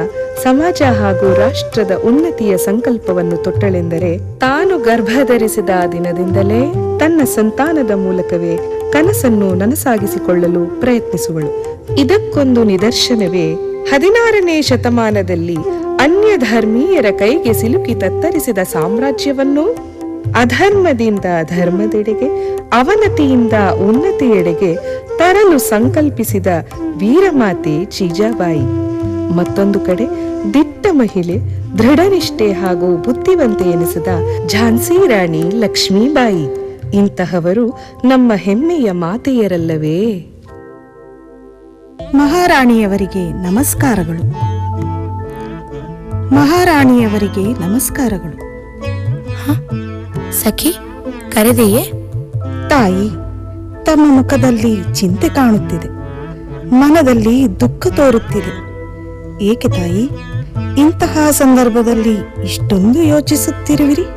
ಸಮಾಜ ಹಾಗೂ ರಾಷ್ಟ್ರದ ಉನ್ನತಿಯ ಸಂಕಲ್ಪವನ್ನು ತೊಟ್ಟಳೆಂದರೆ ತಾನು ಗರ್ಭಧರಿಸಿದ ದಿನದಿಂದಲೇ ತನ್ನ ಸಂತಾನದ ಮೂಲಕವೇ ಕನಸನ್ನು ನನಸಾಗಿಸಿಕೊಳ್ಳಲು ಪ್ರಯತ್ನಿಸುವಳು. ಇದಕ್ಕೊಂದು ನಿದರ್ಶನವೇ 16ನೇ ಶತಮಾನದಲ್ಲಿ ಅನ್ಯ ಧರ್ಮೀಯರ ಕೈಗೆ ಸಿಲುಕಿ ತತ್ತರಿಸಿದ ಸಾಮ್ರಾಜ್ಯವನ್ನು ಅಧರ್ಮದಿಂದ ಧರ್ಮದೆಡೆಗೆ, ಅವನತಿಯಿಂದ ಉನ್ನತಿಯೆಡೆಗೆ ತರಲು ಸಂಕಲ್ಪಿಸಿದ ವೀರಮಾತೆ ಜೀಜಾಬಾಯಿ. ಮತ್ತೊಂದು ಕಡೆ ದಿಟ್ಟ ಮಹಿಳೆ, ದೃಢನಿಷ್ಠೆ ಹಾಗೂ ಬುದ್ಧಿವಂತೆ ಎನಿಸಿದ ಝಾನ್ಸಿ ರಾಣಿ ಲಕ್ಷ್ಮೀಬಾಯಿ. ಇಂತಹವರು ನಮ್ಮ ಹೆಮ್ಮೆಯ ಮಾತೆಯರಲ್ಲವೇ? ಮಹಾರಾಣಿಯವರಿಗೆ ನಮಸ್ಕಾರಗಳು, ಮಹಾರಾಣಿಯವರಿಗೆ ನಮಸ್ಕಾರಗಳು. ಸಖಿ ಕರೆದೆಯೇ? ತಾಯಿ, ತಮ್ಮ ಮುಖದಲ್ಲಿ ಚಿಂತೆ ಕಾಣುತ್ತಿದೆ, ಮನದಲ್ಲಿ ದುಃಖ ತೋರುತ್ತಿದೆ. ಏಕೆ ತಾಯಿ, ಇಂತಹ ಸಂದರ್ಭದಲ್ಲಿ ಇಷ್ಟೊಂದು ಯೋಚಿಸುತ್ತಿರುವಿರಿ?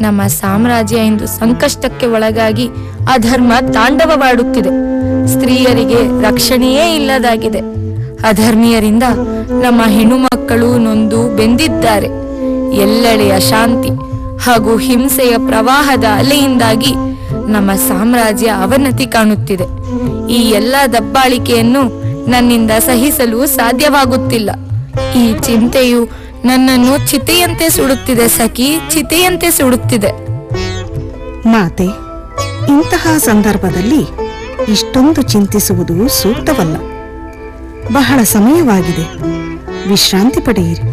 ನಮ್ಮ ಸಾಮ್ರಾಜ್ಯ ಇಂದು ಸಂಕಷ್ಟಕ್ಕೆ ಒಳಗಾಗಿ ಅಧರ್ಮ ತಾಂಡವವಾಡುತ್ತಿದೆ. ಸ್ತ್ರೀಯರಿಗೆ ರಕ್ಷಣೆಯೇ ಇಲ್ಲದಾಗಿದೆ. ಅಧರ್ಮೀಯರಿಂದ ನಮ್ಮ ಹೆಣ್ಣು ಮಕ್ಕಳು ನೊಂದು ಬೆಂದಿದ್ದಾರೆ. ಎಲ್ಲೆಡೆ ಅಶಾಂತಿ ಹಾಗೂ ಹಿಂಸೆಯ ಪ್ರವಾಹದ ಅಲೆಯಿಂದಾಗಿ ನಮ್ಮ ಸಾಮ್ರಾಜ್ಯ ಅವನತಿ ಕಾಣುತ್ತಿದೆ. ಈ ಎಲ್ಲ ದಬ್ಬಾಳಿಕೆಯನ್ನು ನನ್ನಿಂದ ಸಹಿಸಲು ಸಾಧ್ಯವಾಗುತ್ತಿಲ್ಲ. ಈ ಚಿಂತೆಯು ನನ್ನನ್ನು ಚಿತೆಯಂತೆ ಸುಡುತ್ತಿದೆ ಸಖಿ, ಚಿತೆಯಂತೆ ಸುಡುತ್ತಿದೆ. ಮಾತೆ, ಇಂತಹ ಸಂದರ್ಭದಲ್ಲಿ ಇಷ್ಟೊಂದು ಚಿಂತಿಸುವುದು ಸೂಕ್ತವಲ್ಲ. ಬಹಳ ಸಮಯವಾಗಿದೆ, ವಿಶ್ರಾಂತಿ ಪಡೆಯಿರಿ.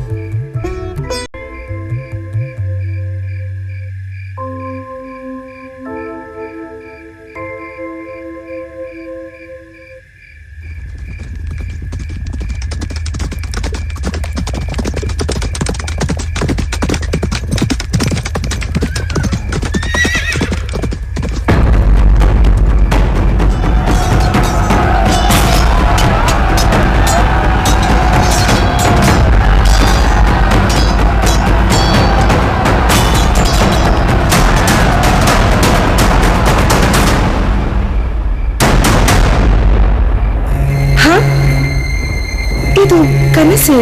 ಇದು ಕನಸೇ?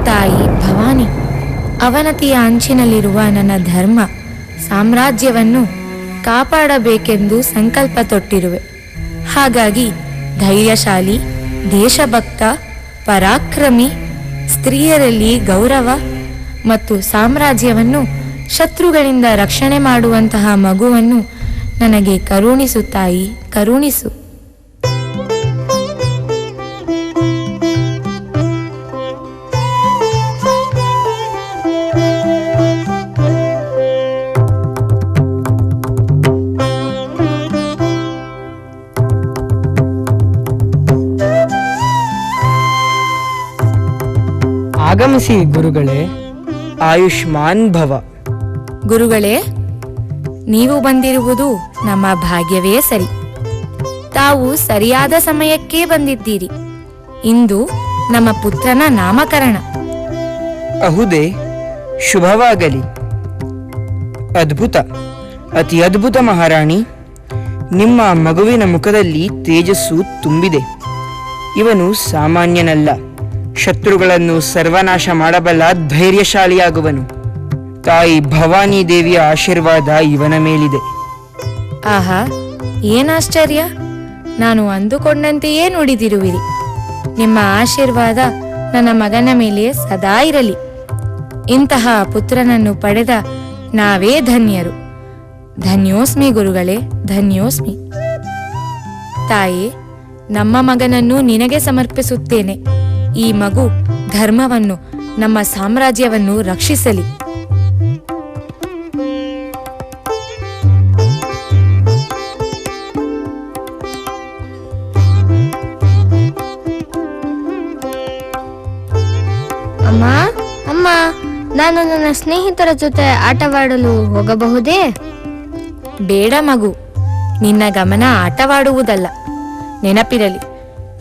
ತಾಯಿ ಭವಾನಿ, ಅವನತಿಯ ಅಂಚಿನಲ್ಲಿರುವ ನನ್ನ ಧರ್ಮ ಸಾಮ್ರಾಜ್ಯವನ್ನು ಕಾಪಾಡಬೇಕೆಂದು ಸಂಕಲ್ಪ ತೊಟ್ಟಿರುವೆ. ಹಾಗಾಗಿ ಧೈರ್ಯಶಾಲಿ, ದೇಶಭಕ್ತ, ಪರಾಕ್ರಮಿ, ಸ್ತ್ರೀಯರಲ್ಲಿ ಗೌರವ ಮತ್ತು ಸಾಮ್ರಾಜ್ಯವನ್ನು ಶತ್ರುಗಳಿಂದ ರಕ್ಷಣೆ ಮಾಡುವಂತಹ ಮಗುವನ್ನು ನನಗೆ ಕರುಣಿಸು ತಾಯಿ, ಕರುಣಿಸು. ಆಗಮಿಸಿ ಗುರುಗಳೇ, ಆಯುಷ್ಮಾನ್ ಭವ. ಗುರುಗಳೇ, ನೀವು ಬಂದಿರುವುದು ನಮ್ಮ ಭಾಗ್ಯವೇ ಸರಿ. ತಾವು ಸರಿಯಾದ ಸಮಯಕ್ಕೆ ಬಂದಿದ್ದೀರಿ. ಇಂದು ನಮ್ಮ ಪುತ್ರನ ನಾಮಕರಣ. ಅಹುದೇ, ಶುಭವಾಗಲಿ. ಅದ್ಭುತ, ಅತಿ ಅದ್ಭುತ ಮಹಾರಾಣಿ. ನಿಮ್ಮ ಮಗುವಿನ ಮುಖದಲ್ಲಿ ತೇಜಸ್ಸು ತುಂಬಿದೆ. ಇವನು ಸಾಮಾನ್ಯನಲ್ಲ. ಶತ್ರುಗಳನ್ನು ಸರ್ವನಾಶ ಮಾಡಬಲ್ಲ ಧೈರ್ಯಶಾಲಿಯಾಗುವನು. ತಾಯಿ ಭವಾನಿ ದೇವಿಯ ಆಶೀರ್ವಾದ ಇವನ ಮೇಲಿದೆ. ಆಹಾ, ಏನಾಶ್ಚರ್ಯ! ನಾನು ಅಂದುಕೊಂಡಂತೆಯೇ ನುಡಿದಿರುವಿರಿ. ನಿಮ್ಮ ಆಶೀರ್ವಾದ ನನ್ನ ಮಗನ ಮೇಲೆ ಸದಾ ಇರಲಿ. ಇಂತಹ ಪುತ್ರನನ್ನು ಪಡೆದ ನಾವೇ ಧನ್ಯರು. ಧನ್ಯೋಸ್ಮಿ ಗುರುಗಳೇ, ಧನ್ಯೋಸ್ಮಿ. ತಾಯಿ, ನಮ್ಮ ಮಗನನ್ನು ನಿನಗೆ ಸಮರ್ಪಿಸುತ್ತೇನೆ. ಈ ಮಗು ಧರ್ಮವನ್ನು, ನಮ್ಮ ಸಾಮ್ರಾಜ್ಯವನ್ನು ರಕ್ಷಿಸಲಿ. ಅಮ್ಮ, ಅಮ್ಮ, ನಾನು ನನ್ನ ಸ್ನೇಹಿತರ ಜೊತೆ ಆಟವಾಡಲು ಹೋಗಬಹುದೇ? ಬೇಡ ಮಗು, ನಿನ್ನ ಗಮನ ಆಟವಾಡುವುದಲ್ಲ. ನೆನಪಿರಲಿ,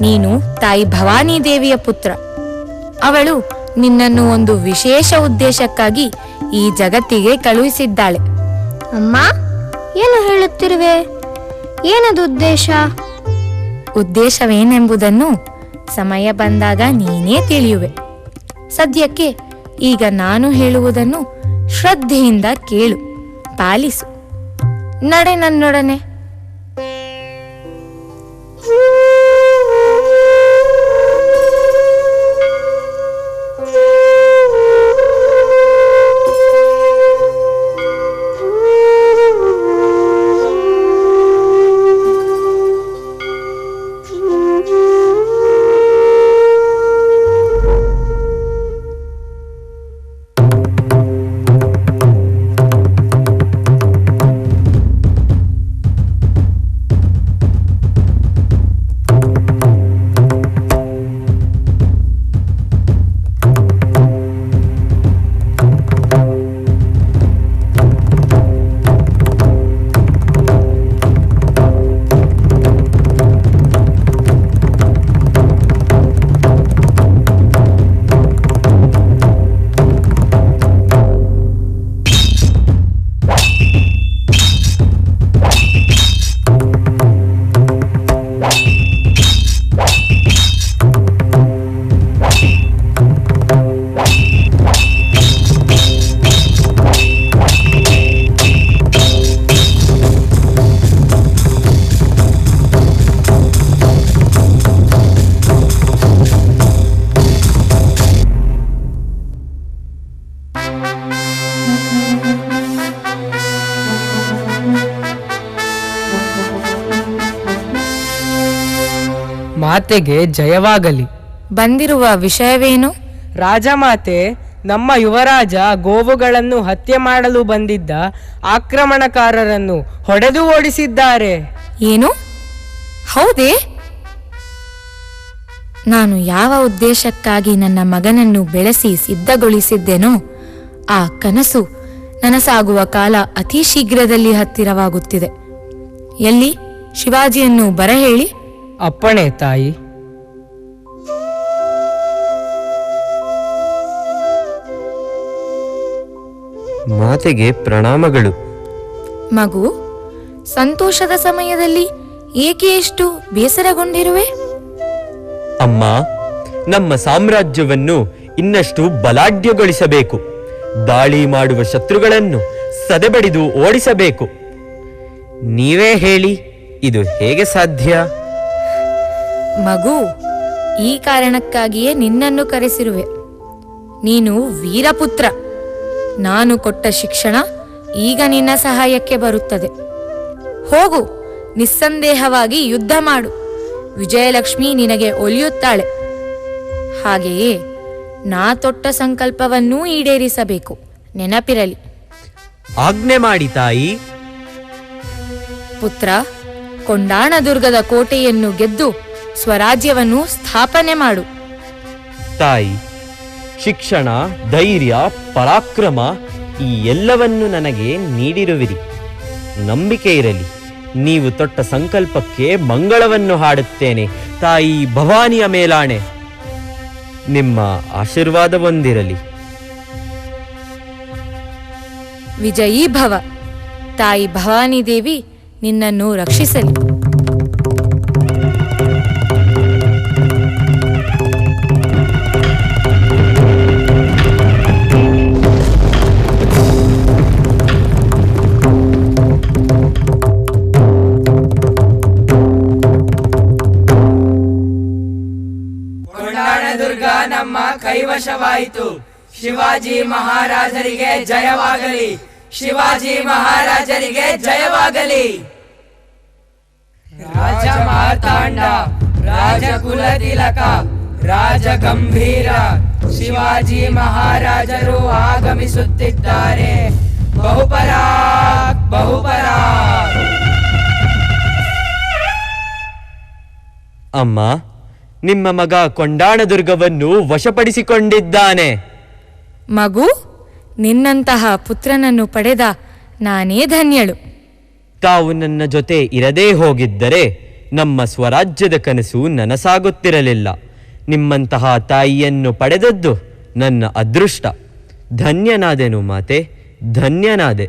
ನೀನು ತಾಯಿ ಭವಾನಿ ದೇವಿಯ ಪುತ್ರ. ಅವಳು ನಿನ್ನನ್ನು ಒಂದು ವಿಶೇಷ ಉದ್ದೇಶಕ್ಕಾಗಿ ಈ ಜಗತ್ತಿಗೆ ಕಳುಹಿಸಿದ್ದಾಳೆ. ಅಮ್ಮ, ಏನು ಹೇಳುತ್ತಿರುವೆ? ಏನದು ಉದ್ದೇಶ? ಉದ್ದೇಶವೇನೆಂಬುದನ್ನು ಸಮಯ ಬಂದಾಗ ನೀನೇ ತಿಳಿಯುವೆ. ಸದ್ಯಕ್ಕೆ ಈಗ ನಾನು ಹೇಳುವುದನ್ನು ಶ್ರದ್ಧೆಯಿಂದ ಕೇಳು, ಪಾಲಿಸು. ನಡೆ ನನ್ನೊಡನೆ. ಮಾತೆಗೆ ಜಯವಾಗಲಿ. ಬಂದಿರುವ ವಿಷಯವೇನು? ರಾಜಮಾತೆ, ನಮ್ಮ ಯುವರಾಜ ಗೋವುಗಳನ್ನು ಹತ್ಯೆ ಮಾಡಲು ಬಂದಿದ್ದ ಆಕ್ರಮಣಕಾರರನ್ನು ಹೊಡೆದು ಓಡಿಸಿದ್ದಾರೆ. ಏನು? ಹೌದೇ? ನಾನು ಯಾವ ಉದ್ದೇಶಕ್ಕಾಗಿ ನನ್ನ ಮಗನನ್ನು ಬೆಳೆಸಿ ಸಿದ್ಧಗೊಳಿಸಿದ್ದೆನೋ ಆ ಕನಸು ನನಸಾಗುವ ಕಾಲ ಅತಿ ಶೀಘ್ರದಲ್ಲಿ ಹತ್ತಿರವಾಗುತ್ತಿದೆ. ಎಲ್ಲಿ ಶಿವಾಜಿಯನ್ನು ಬರಹೇಳಿ. ಅಪ್ಪಣೆ ತಾಯಿ. ಮಾತೆಗೆ ಪ್ರಣಾಮಗಳು. ಮಗು, ಸಂತೋಷದ ಸಮಯದಲ್ಲಿ ಏಕೆ ಎಷ್ಟು ಬೇಸರಗೊಂಡಿರುವೆ? ಅಮ್ಮ, ನಮ್ಮ ಸಾಮ್ರಾಜ್ಯವನ್ನು ಇನ್ನಷ್ಟು ಬಲಾಢ್ಯಗೊಳಿಸಬೇಕು. ದಾಳಿ ಮಾಡುವ ಶತ್ರುಗಳನ್ನು ಸದೆಬಡಿದು ಓಡಿಸಬೇಕು. ನೀವೇ ಹೇಳಿ, ಇದು ಹೇಗೆ ಸಾಧ್ಯ? ಮಗು, ಈ ಕಾರಣಕ್ಕಾಗಿಯೇ ನಿನ್ನನ್ನು ಕರೆಸಿರುವೆ. ನೀನು ವೀರಪುತ್ರ. ನಾನು ಕೊಟ್ಟ ಶಿಕ್ಷಣ ಈಗ ನಿನ್ನ ಸಹಾಯಕ್ಕೆ ಬರುತ್ತದೆ. ಹೋಗು, ನಿಸ್ಸಂದೇಹವಾಗಿ ಯುದ್ಧ ಮಾಡು. ವಿಜಯಲಕ್ಷ್ಮಿ ನಿನಗೆ ಒಲಿಯುತ್ತಾಳೆ. ಹಾಗೆಯೇ ನಾ ತೊಟ್ಟ ಸಂಕಲ್ಪವನ್ನೂ ಈಡೇರಿಸಬೇಕು, ನೆನಪಿರಲಿ. ಆಜ್ಞೆ ಮಾಡಿ ತಾಯಿ. ಪುತ್ರ, ಕೊಂಡಾಣದುರ್ಗದ ಕೋಟೆಯನ್ನು ಗೆದ್ದು ಸ್ವರಾಜ್ಯವನ್ನು ಸ್ಥಾಪನೆ ಮಾಡು. ತಾಯಿ, ಶಿಕ್ಷಣ, ಧೈರ್ಯ, ಪರಾಕ್ರಮ ಈ ಎಲ್ಲವನ್ನು ನನಗೆ ನೀಡಿರುವಿರಿ. ನಂಬಿಕೆ ಇರಲಿ, ನೀವು ತೊಟ್ಟ ಸಂಕಲ್ಪಕ್ಕೆ ಮಂಗಳವನ್ನು ಹಾಡುತ್ತೇನೆ. ತಾಯಿ ಭವಾನಿಯ ಮೇಲಾಣೆ, ನಿಮ್ಮ ಆಶೀರ್ವಾದ ಹೊಂದಿರಲಿ. ವಿಜಯೀ ಭವ. ತಾಯಿ ಭವಾನಿ ದೇವಿ ನಿನ್ನನ್ನು ರಕ್ಷಿಸಲಿ. ಕೊಂಡಾಣದುರ್ಗ ನಮ್ಮ ಕೈವಶವಾಯಿತು. ಶಿವಾಜಿ ಮಹಾರಾಜರಿಗೆ ಜಯವಾಗಲಿ. ಶಿವಾಜಿ ಮಹಾರಾಜರಿಗೆ ಜಯವಾಗಲಿ. ರಾಜ ಮಾರ್ತಾಂಡ, ರಾಜಕುಲ ತಿಲಕ, ರಾಜ ಗಂಭೀರ ಶಿವಾಜಿ ಮಹಾರಾಜರು ಆಗಮಿಸುತ್ತಿದ್ದಾರೆ. ಬಹುಪರಾಕ್ ಬಹುಪರಾಕ್. ಅಮ್ಮ, ನಿಮ್ಮ ಮಗ ಕೊಂಡಾಣದುರ್ಗವನ್ನು ವಶಪಡಿಸಿಕೊಂಡಿದ್ದಾನೆ. ಮಗು, ನಿನ್ನಂತಹ ಪುತ್ರನನ್ನು ಪಡೆದ ನಾನೇ ಧನ್ಯಳು. ತಾವು ನನ್ನ ಜೊತೆ ಇರದೇ ಹೋಗಿದ್ದರೆ ನಮ್ಮ ಸ್ವರಾಜ್ಯದ ಕನಸು ನನಸಾಗುತ್ತಿರಲಿಲ್ಲ. ನಿಮ್ಮಂತಹ ತಾಯಿಯನ್ನು ಪಡೆದದ್ದು ನನ್ನ ಅದೃಷ್ಟ. ಧನ್ಯನಾದೆನು ಮಾತೆ, ಧನ್ಯನಾದೆ.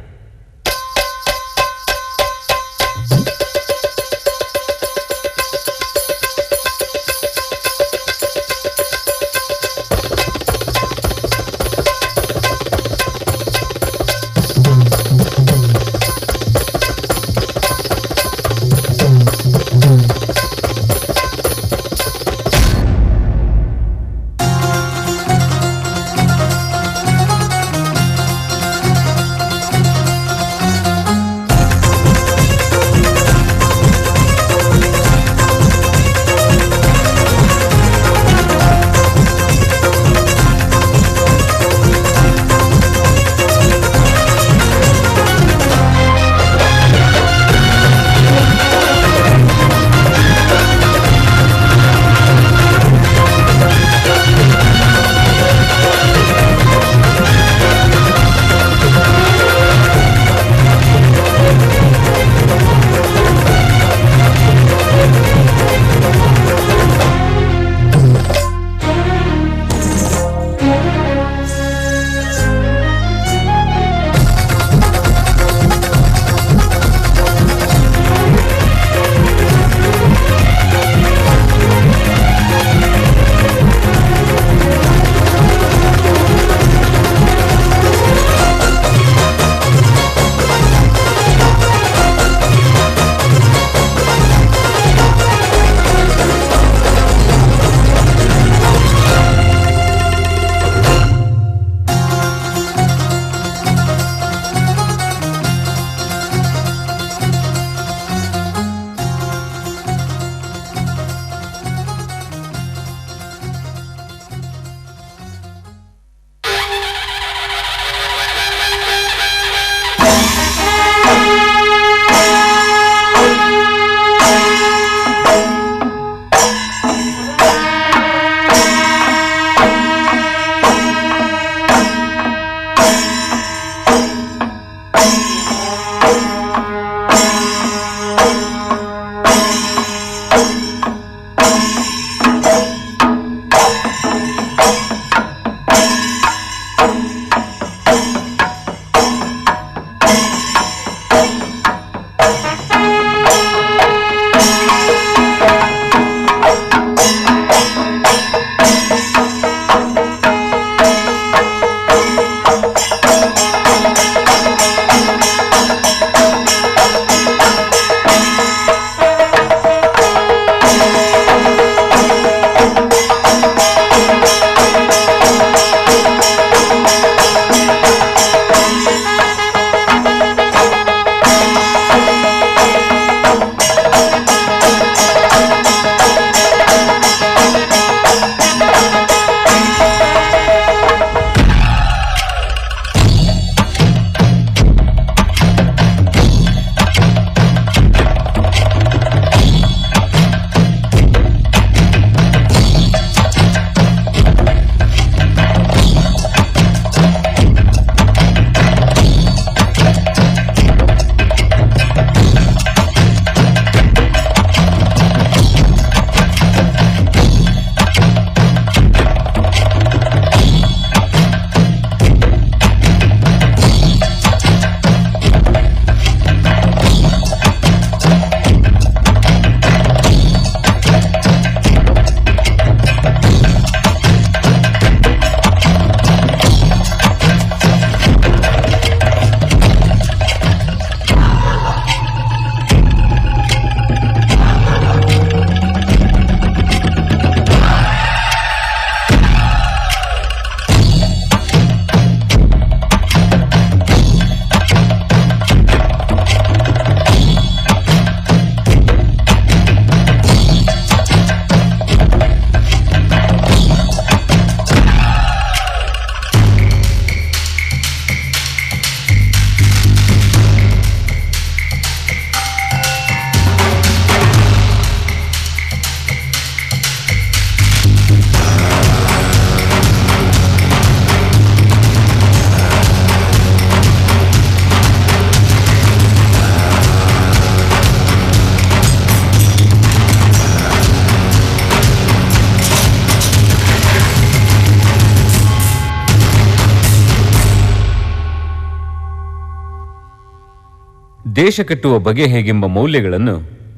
ದೇಶ ಕಟ್ಟುವ ಬಗೆ ಹೇಗೆಂಬ ಮೌಲ್ಯಗಳನ್ನು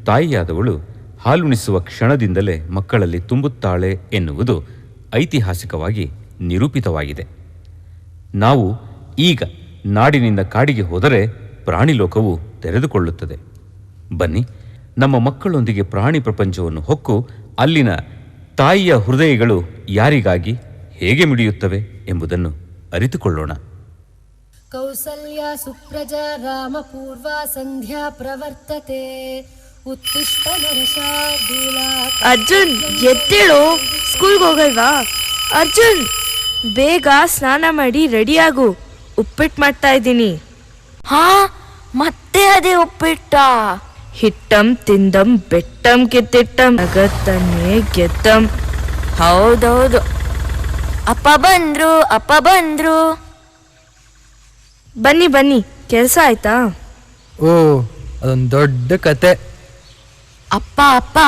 ತಾಯಿಯಾದವಳು ಹಾಲುಣಿಸುವ ಕ್ಷಣದಿಂದಲೇ ಮಕ್ಕಳಲ್ಲಿ ತುಂಬುತ್ತಾಳೆ ಎನ್ನುವುದು ಐತಿಹಾಸಿಕವಾಗಿ ನಿರೂಪಿತವಾಗಿದೆ. ನಾವು ಈಗ ನಾಡಿನಿಂದ ಕಾಡಿಗೆ ಹೋದರೆ ಪ್ರಾಣಿಲೋಕವು ತೆರೆದುಕೊಳ್ಳುತ್ತದೆ. ಬನ್ನಿ, ನಮ್ಮ ಮಕ್ಕಳೊಂದಿಗೆ ಪ್ರಾಣಿ ಪ್ರಪಂಚವನ್ನು ಹೊಕ್ಕು ಅಲ್ಲಿನ ತಾಯಿಯ ಹೃದಯಗಳು ಯಾರಿಗಾಗಿ ಹೇಗೆ ಮಿಡಿಯುತ್ತವೆ ಎಂಬುದನ್ನು ಅರಿತುಕೊಳ್ಳೋಣ. ಕೌಸಲ್ಯ ಸುಪ್ರಜಾ ರಾಮ ಪೂರ್ವ ಸಂಧ್ಯಾ ಪ್ರವರ್ತತೆ ಉತ್ತಿಷ್ಟ ನರಶಾರ್ದೂಲ. ಅರ್ಜುನ್ ಎದ್ದೇಳು, ಸ್ಕೂಲ್ಗೆ ಹೋಗಲ್ವಾ? ಅರ್ಜುನ್ ಬೇಗ ಸ್ನಾನ ಮಾಡಿ ರೆಡಿಯಾಗು, ಉಪ್ಪಿಟ್ಟು ಮಾಡ್ತಾ ಇದ್ದೀನಿ. ಹಾ, ಮತ್ತೆ ಅದೇ ಉಪ್ಪಿಟ್ಟ? ಹಿಟ್ಟಂ ತಿಂದಂ ಬೆಟ್ಟಂ ಕಿತ್ತಿಟ್ಟಂ ಅಗತ್ತನ್ನೇ ಗೆದ್ದಂ. ಹೌದೌದು. ಅಪ್ಪ ಬಂದ್ರು. ಬನ್ನಿ ಬನ್ನಿ, ಕೆಲಸ ಆಯ್ತಾ? ಓ, ಅದೊಂದು ದೊಡ್ಡ ಕತೆ. ಅಪ್ಪ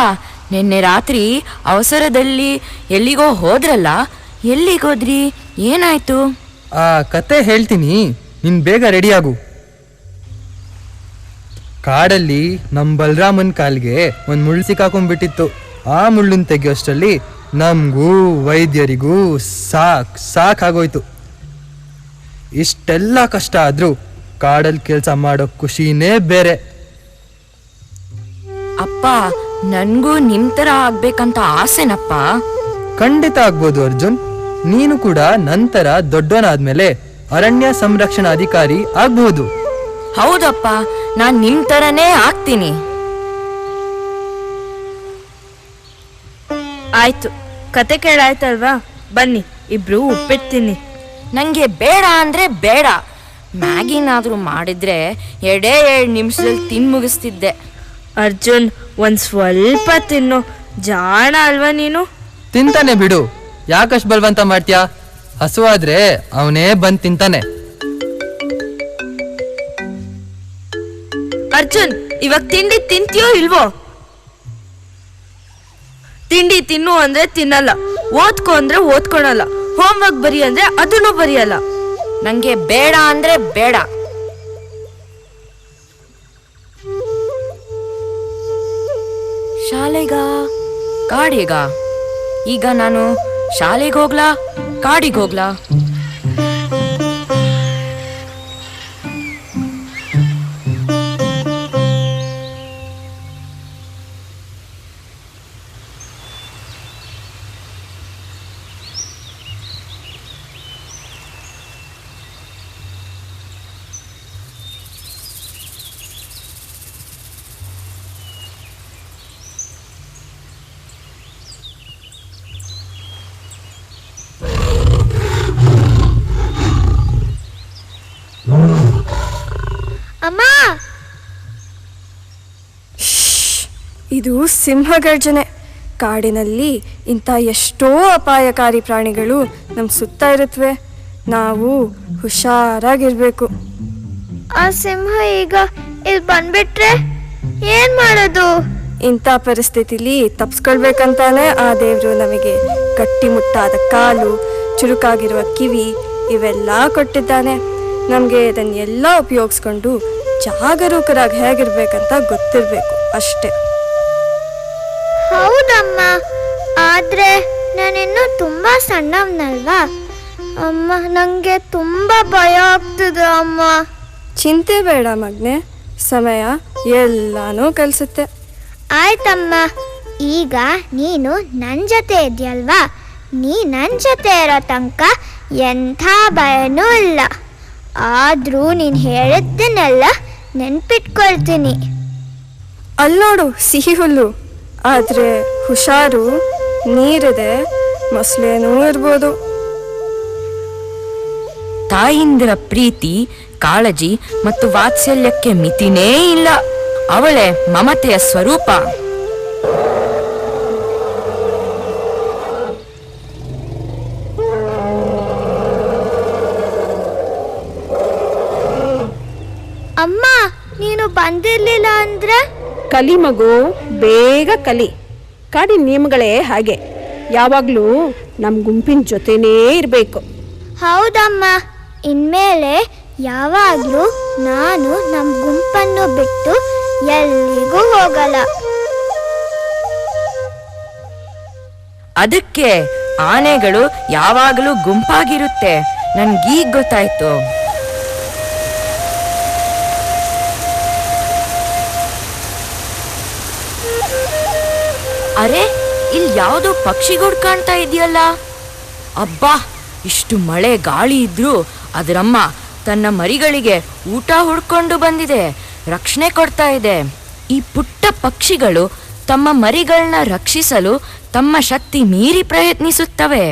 ನಿನ್ನೆ ರಾತ್ರಿ ಅವಸರದಲ್ಲಿ ಎಲ್ಲಿಗೋ ಹೋದ್ರಲ್ಲ, ಎಲ್ಲಿಗೋದ್ರಿ? ಏನಾಯ್ತು? ಆ ಕತೆ ಹೇಳ್ತೀನಿ, ನೀನ್ ಬೇಗ ರೆಡಿಯಾಗು. ಕಾಡಲ್ಲಿ ನಮ್ಮ ಬಲರಾಮನ್ ಕಾಲ್ಗೆ ಒಂದು ಮುಳ್ಳು ಸಿಕ್ಕಾಕೊಂಡ್ಬಿಟ್ಟಿತ್ತು. ಆ ಮುಳ್ಳನ್ನು ತೆಗೆಯೋಷ್ಟರಲ್ಲಿ ನಮಗೂ ವೈದ್ಯರಿಗೂ ಸಾಕಾಗೋಯ್ತು. ಇಷ್ಟೆಲ್ಲ ಕಷ್ಟ ಆದ್ರೂ ಕಾಡಲ್ಲಿ ಕೆಲಸ ಮಾಡೋ ಖುಷಿನೇ ಬೇರೆ. ಅಪ್ಪ, ನನ್ಗೂ ನಿಮ್ ತರ ಆಗ್ಬೇಕಂತ ಆಸೆನಪ್ಪ. ಖಂಡಿತ ಆಗ್ಬೋದು ಅರ್ಜುನ್. ನೀನು ಕೂಡ ನಂತರ ದೊಡ್ಡವನಾದ್ಮೇಲೆ ಅರಣ್ಯ ಸಂರಕ್ಷಣಾಧಿಕಾರಿ ಆಗ್ಬಹುದು. ಹೌದಪ್ಪ, ನಾನ್ ನಿಮ್ ತರನೇ ಆಗ್ತೀನಿ. ಆಯ್ತು, ಕತೆ ಕೇಳಾಯ್ತಲ್ವಾ? ಬನ್ನಿ ಇಬ್ರು ಉಪ್ಪಿಡ್ತೀನಿ. ನಂಗೆ ಬೇಡ ಅಂದ್ರೆ ಬೇಡ. ಮ್ಯಾಗಿನಾದ್ರೂ ಮಾಡಿದ್ರೆ 2 ನಿಮಿಷದಲ್ಲಿ ತಿನ್ ಮುಗಿಸ್ತಿದ್ದೆ. ಅರ್ಜುನ್, ಒಂದ್ ಸ್ವಲ್ಪ ತಿನ್ನು, ಜಾಣ ಅಲ್ವಾ ನೀನು? ತಿಂತಾನೆ ಬಿಡು, ಯಾಕಷ್ಟು ಬಲವಂತ ಮಾಡ್ತೀಯಾ? ಹಸುವಾದ್ರೆ ಅವನೇ ಬಂದ್ ತಿಂತಾನೆ. ಅರ್ಜುನ್, ಇವಾಗ ತಿಂಡಿ ತಿಂತೀಯೋ ಇಲ್ವೋ? ತಿಂಡಿ ತಿನ್ನು ಅಂದ್ರೆ ತಿನ್ನಲ್ಲ, ಓದ್ಕೊ ಅಂದ್ರೆ ಓದ್ಕೊಳಲ್ಲ, ಹೋಮ್ವರ್ಕ್ ಬರಿ ಅಂದ್ರೆ ಅದನ್ನು ಬರೆಯಲ್ಲ. ನಂಗೆ ಬೇಡ ಅಂದ್ರೆ ಬೇಡ. ಶಾಲೆಗ ಕಾಡಿಗ? ಈಗ ನಾನು ಶಾಲೆಗೆ ಹೋಗ್ಲಾ ಕಾಡಿಗೆ ಹೋಗ್ಲಾ? ಅಮ್ಮ, ಇದು ಸಿಂಹಗರ್ಜನೆ. ಕಾಡಿನಲ್ಲಿ ಇಂಥ ಎಷ್ಟೋ ಅಪಾಯಕಾರಿ ಪ್ರಾಣಿಗಳು ನಮ್ಮ ಸುತ್ತ ಇರುತ್ತವೆ. ನಾವು ಹುಷಾರಾಗಿರ್ಬೇಕು. ಆ ಸಿಂಹ ಈಗ ಇಲ್ಲಿ ಬಂದ್ಬಿಟ್ರೆ ಏನ್ ಮಾಡೋದು? ಇಂಥ ಪರಿಸ್ಥಿತಿಲಿ ತಪ್ಸ್ಕೊಳ್ಬೇಕಂತಾನೆ ಆ ದೇವರು ನಮಗೆ ಗಟ್ಟಿಮುಟ್ಟಾದ ಕಾಲು, ಚುರುಕಾಗಿರುವ ಕಿವಿ ಇವೆಲ್ಲ ಕೊಟ್ಟಿದ್ದಾನೆ. ನಮಗೆ ಇದನ್ನೆಲ್ಲ ಉಪಯೋಗಿಸ್ಕೊಂಡು ಜಾಗರೂಕರಾಗಿ ಹೇಗಿರ್ಬೇಕಂತ ಗೊತ್ತಿರಬೇಕು ಅಷ್ಟೇ. ಹೌದಮ್ಮ, ಆದ್ರೆ ನಾನಿನ್ನೂ ತುಂಬಾ ಸಣ್ಣವನಲ್ವಾ ಅಮ್ಮ, ನಂಗೆ ತುಂಬಾ ಭಯ ಆಗ್ತದೆ ಅಮ್ಮ. ಚಿಂತೆ ಬೇಡ ಮಗ್ನೆ, ಸಮಯ ಎಲ್ಲಾನು ಕಲಿಸುತ್ತೆ. ಆಯ್ತಮ್ಮ, ಈಗ ನೀನು ನನ್ನ ಜೊತೆ ಇದೆಯಲ್ವಾ, ನೀ ನನ್ನ ಜೊತೆ ಇರೋ ತನಕ ಎಂಥ ಭಯನೂ ಇಲ್ಲ. ಆದ್ರೂ ನೀನು ಹೇಳಿದ್ದನ್ನೆಲ್ಲ ನೆನ್ಪಿಟ್ಕೊಳ್ತೀನಿ. ಅಲ್ಲೋಡು ಸಿಹಿ ಹುಲ್ಲು, ಆದ್ರೆ ಹುಷಾರು, ನೀರಿದೆ, ಮೊಸಳೆನೂ ಇರ್ಬೋದು. ತಾಯಿಂದಿರ ಪ್ರೀತಿ, ಕಾಳಜಿ ಮತ್ತು ವಾತ್ಸಲ್ಯಕ್ಕೆ ಮಿತಿನೇ ಇಲ್ಲ. ಅವಳೇ ಮಮತೆಯ ಸ್ವರೂಪ. ಅಮ್ಮ, ನೀನು ಬಂದಿರ್ಲಿಲ್ಲ ಅಂದ್ರೆ? ಕಲಿ ಮಗು, ಬೇಗ ಕಲಿ. ಕಾಡಿನ ನಿಯಮಗಳೇ ಹಾಗೆ, ಯಾವಾಗಲೂ ನಮ್ಮ ಗುಂಪಿನ ಜೊತೆನೇ ಇರಬೇಕು. ಹೌದಮ್ಮ, ಇನ್ಮೇಲೆ ಯಾವಾಗಲೂ ನಾನು ನಮ್ಮ ಗುಂಪನ್ನು ಬಿಟ್ಟು ಎಲ್ಲಿಗೂ ಹೋಗಲ್ಲ. ಅದಕ್ಕೆ ಆನೆಗಳು ಯಾವಾಗಲೂ ಗುಂಪಾಗಿರುತ್ತೆ. ನನ್ಗೀಗ ಗೊತ್ತಾಯ್ತು. ಅರೆ, ಇಲ್ಲಿ ಯಾವುದೋ ಪಕ್ಷಿಗಳು ಕಾಣ್ತಾ ಇದೆಯಲ್ಲ. ಅಬ್ಬಾ, ಇಷ್ಟು ಮಳೆ ಗಾಳಿ ಇದ್ರೂ ಅದರಮ್ಮ ತನ್ನ ಮರಿಗಳಿಗೆ ಊಟ ಹುಡ್ಕೊಂಡು ಬಂದಿದೆ, ರಕ್ಷಣೆ ಕೊಡ್ತಾ ಇದೆ. ಈ ಪುಟ್ಟ ಪಕ್ಷಿಗಳು ತಮ್ಮ ಮರಿಗಳನ್ನ ರಕ್ಷಿಸಲು ತಮ್ಮ ಶಕ್ತಿ ಮೀರಿ ಪ್ರಯತ್ನಿಸುತ್ತವೆ.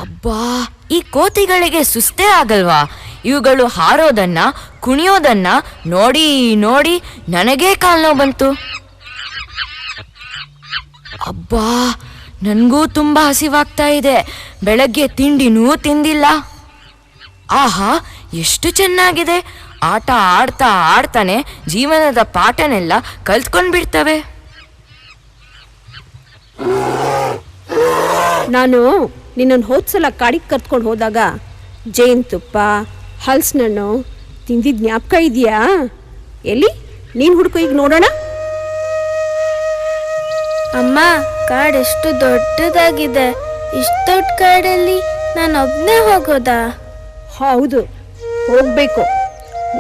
ಅಬ್ಬಾ, ಈ ಕೋತಿಗಳಿಗೆ ಸುಸ್ತೇ ಆಗಲ್ವಾ? ಇವುಗಳು ಹಾರೋದನ್ನ ಕುಣಿಯೋದನ್ನ ನೋಡಿ ನೋಡಿ ನನಗೇ ಕಾಲ್ನೋವು ಬಂತು. ಅಬ್ಬಾ, ನನಗೂ ತುಂಬ ಹಸಿವಾಗ್ತಾ ಇದೆ. ಬೆಳಗ್ಗೆ ತಿಂಡಿನೂ ತಿಂದಿಲ್ಲ. ಆಹಾ, ಎಷ್ಟು ಚೆನ್ನಾಗಿದೆ. ಆಟ ಆಡ್ತಾ ಆಡ್ತಾನೆ ಜೀವನದ ಪಾಠನೆಲ್ಲ ಕಲ್ತ್ಕೊಂಡ್ಬಿಡ್ತವೆ. ನಾನು ನಿನ್ನನ್ನು ಹೋದ್ಸಲ ಕಾಡಿಗೆ ಕರ್ತ್ಕೊಂಡು ಹೋದಾಗ ಜೇನುತುಪ್ಪ, ಹಲಸಿನಣ್ಣು ತಿಂದಿದ್ದ ಜ್ಞಾಪಕ ಇದೆಯಾ? ಎಲ್ಲಿ ನೀನು ಹುಡುಕು, ಈಗ ನೋಡೋಣ. ಅಮ್ಮ, ಕಾಡು ಎಷ್ಟು ದೊಡ್ಡದಾಗಿದೆ. ಇಷ್ಟು ದೊಡ್ಡ ಕಾಡಲ್ಲಿ ನಾನು ಒಬ್ಬನೇ ಹೋಗೋದಾ? ಹೌದು, ಹೋಗ್ಬೇಕು.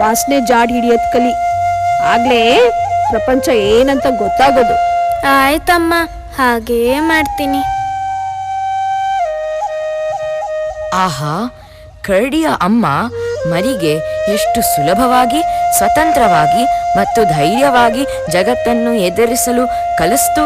ವಾಸನೆ ಜಾಡಿ ಹಿಡಿಯೋದು ಕಲಿ, ಆಗ್ಲೇ ಪ್ರಪಂಚ ಏನಂತ ಗೊತ್ತಾಗೋದು. ಆಯ್ತಮ್ಮ, ಹಾಗೇ ಮಾಡ್ತೀನಿ. ಆಹಾ, ಕರಡಿಯ ಅಮ್ಮ ಮರಿಗೆ ಎಷ್ಟು ಸುಲಭವಾಗಿ, ಸ್ವತಂತ್ರವಾಗಿ ಮತ್ತು ಧೈರ್ಯವಾಗಿ ಜಗತ್ತನ್ನು ಎದುರಿಸಲು ಕಲಿಸ್ತು.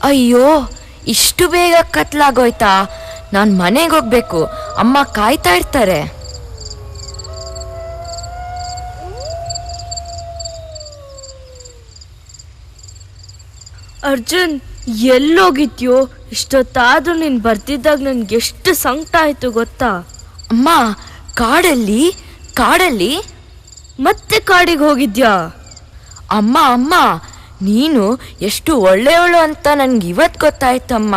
ಅಯ್ಯೋ, ಇಷ್ಟು ಬೇಗ ಕತ್ಲಾಗೋಯ್ತಾ? ನಾನು ಮನೆಗೆ ಹೋಗ್ಬೇಕು, ಅಮ್ಮ ಕಾಯ್ತಾ ಇರ್ತಾರೆ. ಅರ್ಜುನ್, ಎಲ್ಲೋಗಿದ್ಯೋ? ಇಷ್ಟೊತ್ತಾದ್ರೂ ನೀನು ಬರ್ತಿದ್ದಾಗ ನನ್ಗೆ ಎಷ್ಟು ಸಂಕಟ ಆಯ್ತು ಗೊತ್ತಾ? ಅಮ್ಮ, ಕಾಡಲ್ಲಿ ಮತ್ತೆ ಕಾಡಿಗೆ ಹೋಗಿದ್ಯಾ? ಅಮ್ಮ ಅಮ್ಮ, ನೀನು ಎಷ್ಟು ಒಳ್ಳೆಯವಳು ಅಂತ ನನ್ಗೆ ಇವತ್ತು ಗೊತ್ತಾಯ್ತಮ್ಮ.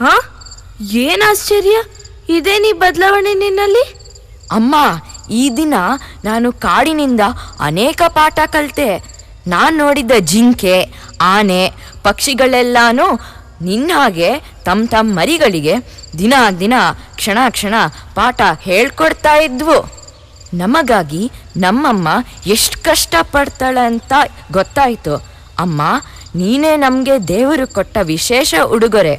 ಹಾ, ಏನ್ ಆಶ್ಚರ್ಯ, ಇದೇನೀ ಬದಲಾವಣೆ ನಿನ್ನಲ್ಲಿ? ಅಮ್ಮ, ಈ ದಿನ ನಾನು ಕಾಡಿನಿಂದ ಅನೇಕ ಪಾಠ ಕಲಿತೆ. ನಾನು ನೋಡಿದ್ದ ಜಿಂಕೆ, ಆನೆ, ಪಕ್ಷಿಗಳೆಲ್ಲಾನು ನಿನ್ನ ಹಾಗೆ ತಮ್ಮ ಮರಿಗಳಿಗೆ ದಿನ ಕ್ಷಣ ಕ್ಷಣ ಪಾಠ ಹೇಳ್ಕೊಡ್ತಾ ಇದ್ವು. ನಮಗಾಗಿ ನಮ್ಮಮ್ಮ ಎಷ್ಟು ಕಷ್ಟಪಡ್ತಾಳೆ ಅಂತ ಗೊತ್ತಾಯಿತು. ಅಮ್ಮ, ನೀನೇ ನಮಗೆ ದೇವರು ಕೊಟ್ಟ ವಿಶೇಷ ಉಡುಗೊರೆ.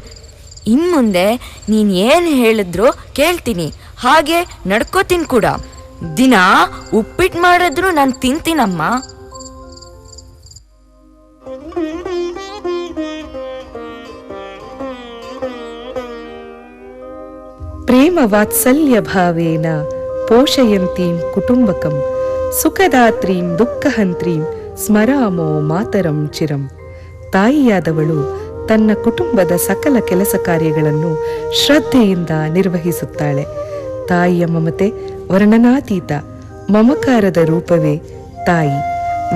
ಇನ್ಮುಂದೆ ನೀನು ಏನು ಹೇಳಿದ್ರು ಕೇಳ್ತೀನಿ, ಹಾಗೆ ನಡ್ಕೋತೀನಿ ಕೂಡ. ದಿನ ಉಪ್ಪಿಟ್ಟು ಮಾಡಿದ್ರು ನಾನು ತಿಂತೀನಮ್ಮ. ಪ್ರೇಮ ವಾತ್ಸಲ್ಯ ಭಾವೇನ ಪೋಷಯಂತೀಂ ಕುಟುಂಬಕಂ ಸುಖದಾತ್ರೀಂ ದುಃಖಹಂತ್ರೀಂ ಸ್ಮರಾಮೋ ಮಾತರಂ ಚಿರಂ. ತಾಯಿಯಾದವಳು ತನ್ನ ಕುಟುಂಬದ ಸಕಲ ಕೆಲಸ ಕಾರ್ಯಗಳನ್ನು ಶ್ರದ್ಧೆಯಿಂದ ನಿರ್ವಹಿಸುತ್ತಾಳೆ. ತಾಯಿಯ ಮಮತೆ ವರ್ಣನಾತೀತ. ಮಮಕಾರದ ರೂಪವೇ ತಾಯಿ.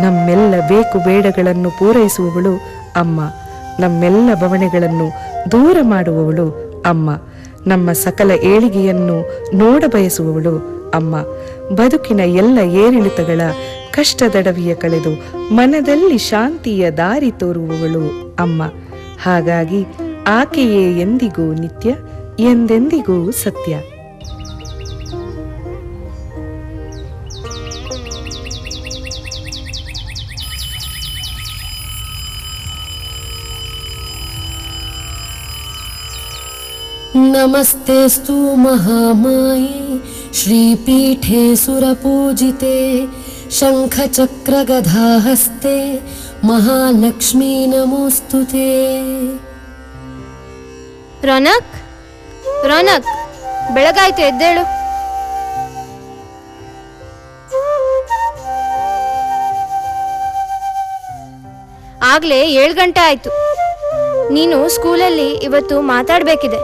ನಮ್ಮೆಲ್ಲ ಬೇಕು ಬೇಡಗಳನ್ನು ಪೂರೈಸುವವಳು ಅಮ್ಮ. ನಮ್ಮೆಲ್ಲ ಬವಣೆಗಳನ್ನು ದೂರ ಮಾಡುವವಳು ಅಮ್ಮ. ನಮ್ಮ ಸಕಲ ಏಳಿಗೆಯನ್ನು ನೋಡಬಯಸುವವಳು ಅಮ್ಮ. ಬದುಕಿನ ಎಲ್ಲ ಏರಿಳಿತಗಳ ಕಷ್ಟದಡವಿಯ ಕಳೆದು ಮನದಲ್ಲಿ ಶಾಂತಿಯ ದಾರಿ ತೋರುವವಳು ಅಮ್ಮ. ಹಾಗಾಗಿ ಆಕೆಯೇ ಎಂದಿಗೂ ನಿತ್ಯ, ಎಂದೆಂದಿಗೂ ಸತ್ಯ. नमस्तेस्तु महामाये श्रीपीठे सुरपूजिते शङ्खचक्रगदाहस्ते महालक्ष्मी नमोस्तुते. ರೋನಕ್, ಬೆಳಗಾಯ್ತು, ಎದ್ದೇಳು. ಆಗ್ಲೇ 7 ಗಂಟೆ ಆಯ್ತು. ನೀನು ಸ್ಕೂಲಲ್ಲಿ ಇವತ್ತು ಮಾತಾಡ್ಬೇಕಿದೆ.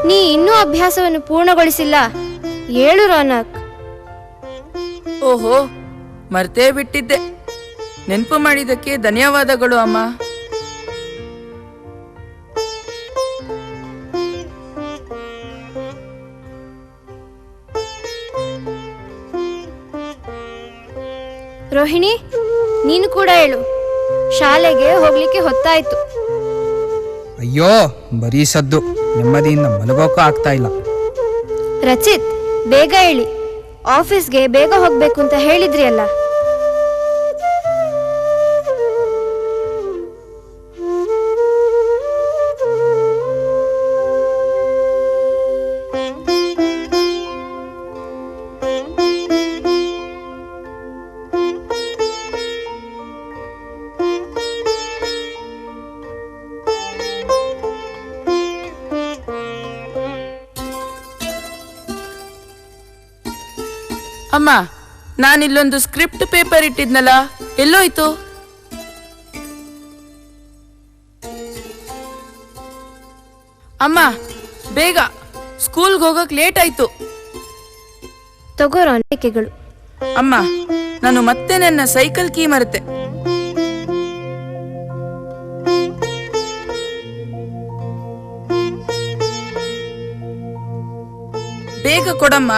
ನೀ ಇನ್ನೂ ಅಭ್ಯಾಸವನ್ನು ಪೂರ್ಣಗೊಳಿಸಿಲ್ಲ. ಏಳು ರೋನಕ್. ಓಹೋ, ಮರ್ತೇ ಬಿಟ್ಟಿದ್ದೆ. ನೆನಪು ಮಾಡಿದ್ದಕ್ಕೆ ಧನ್ಯವಾದಗಳು ಅಮ್ಮ. ರೋಹಿಣಿ, ನೀನು ಕೂಡ ಹೇಳು. ಶಾಲೆಗೆ ಹೋಗ್ಲಿಕ್ಕೆ ಹೊತ್ತಾಯ್ತು. ಅಯ್ಯೋ, ಬರೀ ಸದ್ದು. ನೆಮ್ಮದಿಯಿಂದ ಮಲಗೋಕೂ ಆಗ್ತಾ ಇಲ್ಲ. ರಚಿತ್, ಬೇಗ ಹೇಳಿ. ಆಫೀಸ್ಗೆ ಬೇಗ ಹೋಗ್ಬೇಕು ಅಂತ ಹೇಳಿದ್ರಿ ಅಲ್ಲ. ಅಮ್ಮ, ನಾನಿಲ್ಲೊಂದು ಸ್ಕ್ರಿಪ್ಟ್ ಪೇಪರ್ ಇಟ್ಟಿದ್ನಲ್ಲ, ಎಲ್ಲೋಯ್ತು? ಅಮ್ಮ, ಬೇಗ, ಸ್ಕೂಲ್ಗೆ ಹೋಗಕ್ ಲೇಟ್ ಆಯ್ತು. ತಗೋರೋ ಆಟಿಕೆಗಳು. ಅಮ್ಮ, ನಾನು ಮತ್ತೆ ನನ್ನ ಸೈಕಲ್ ಕೀ ಮರೆತೆ. ಬೇಗ ಕೊಡಮ್ಮ.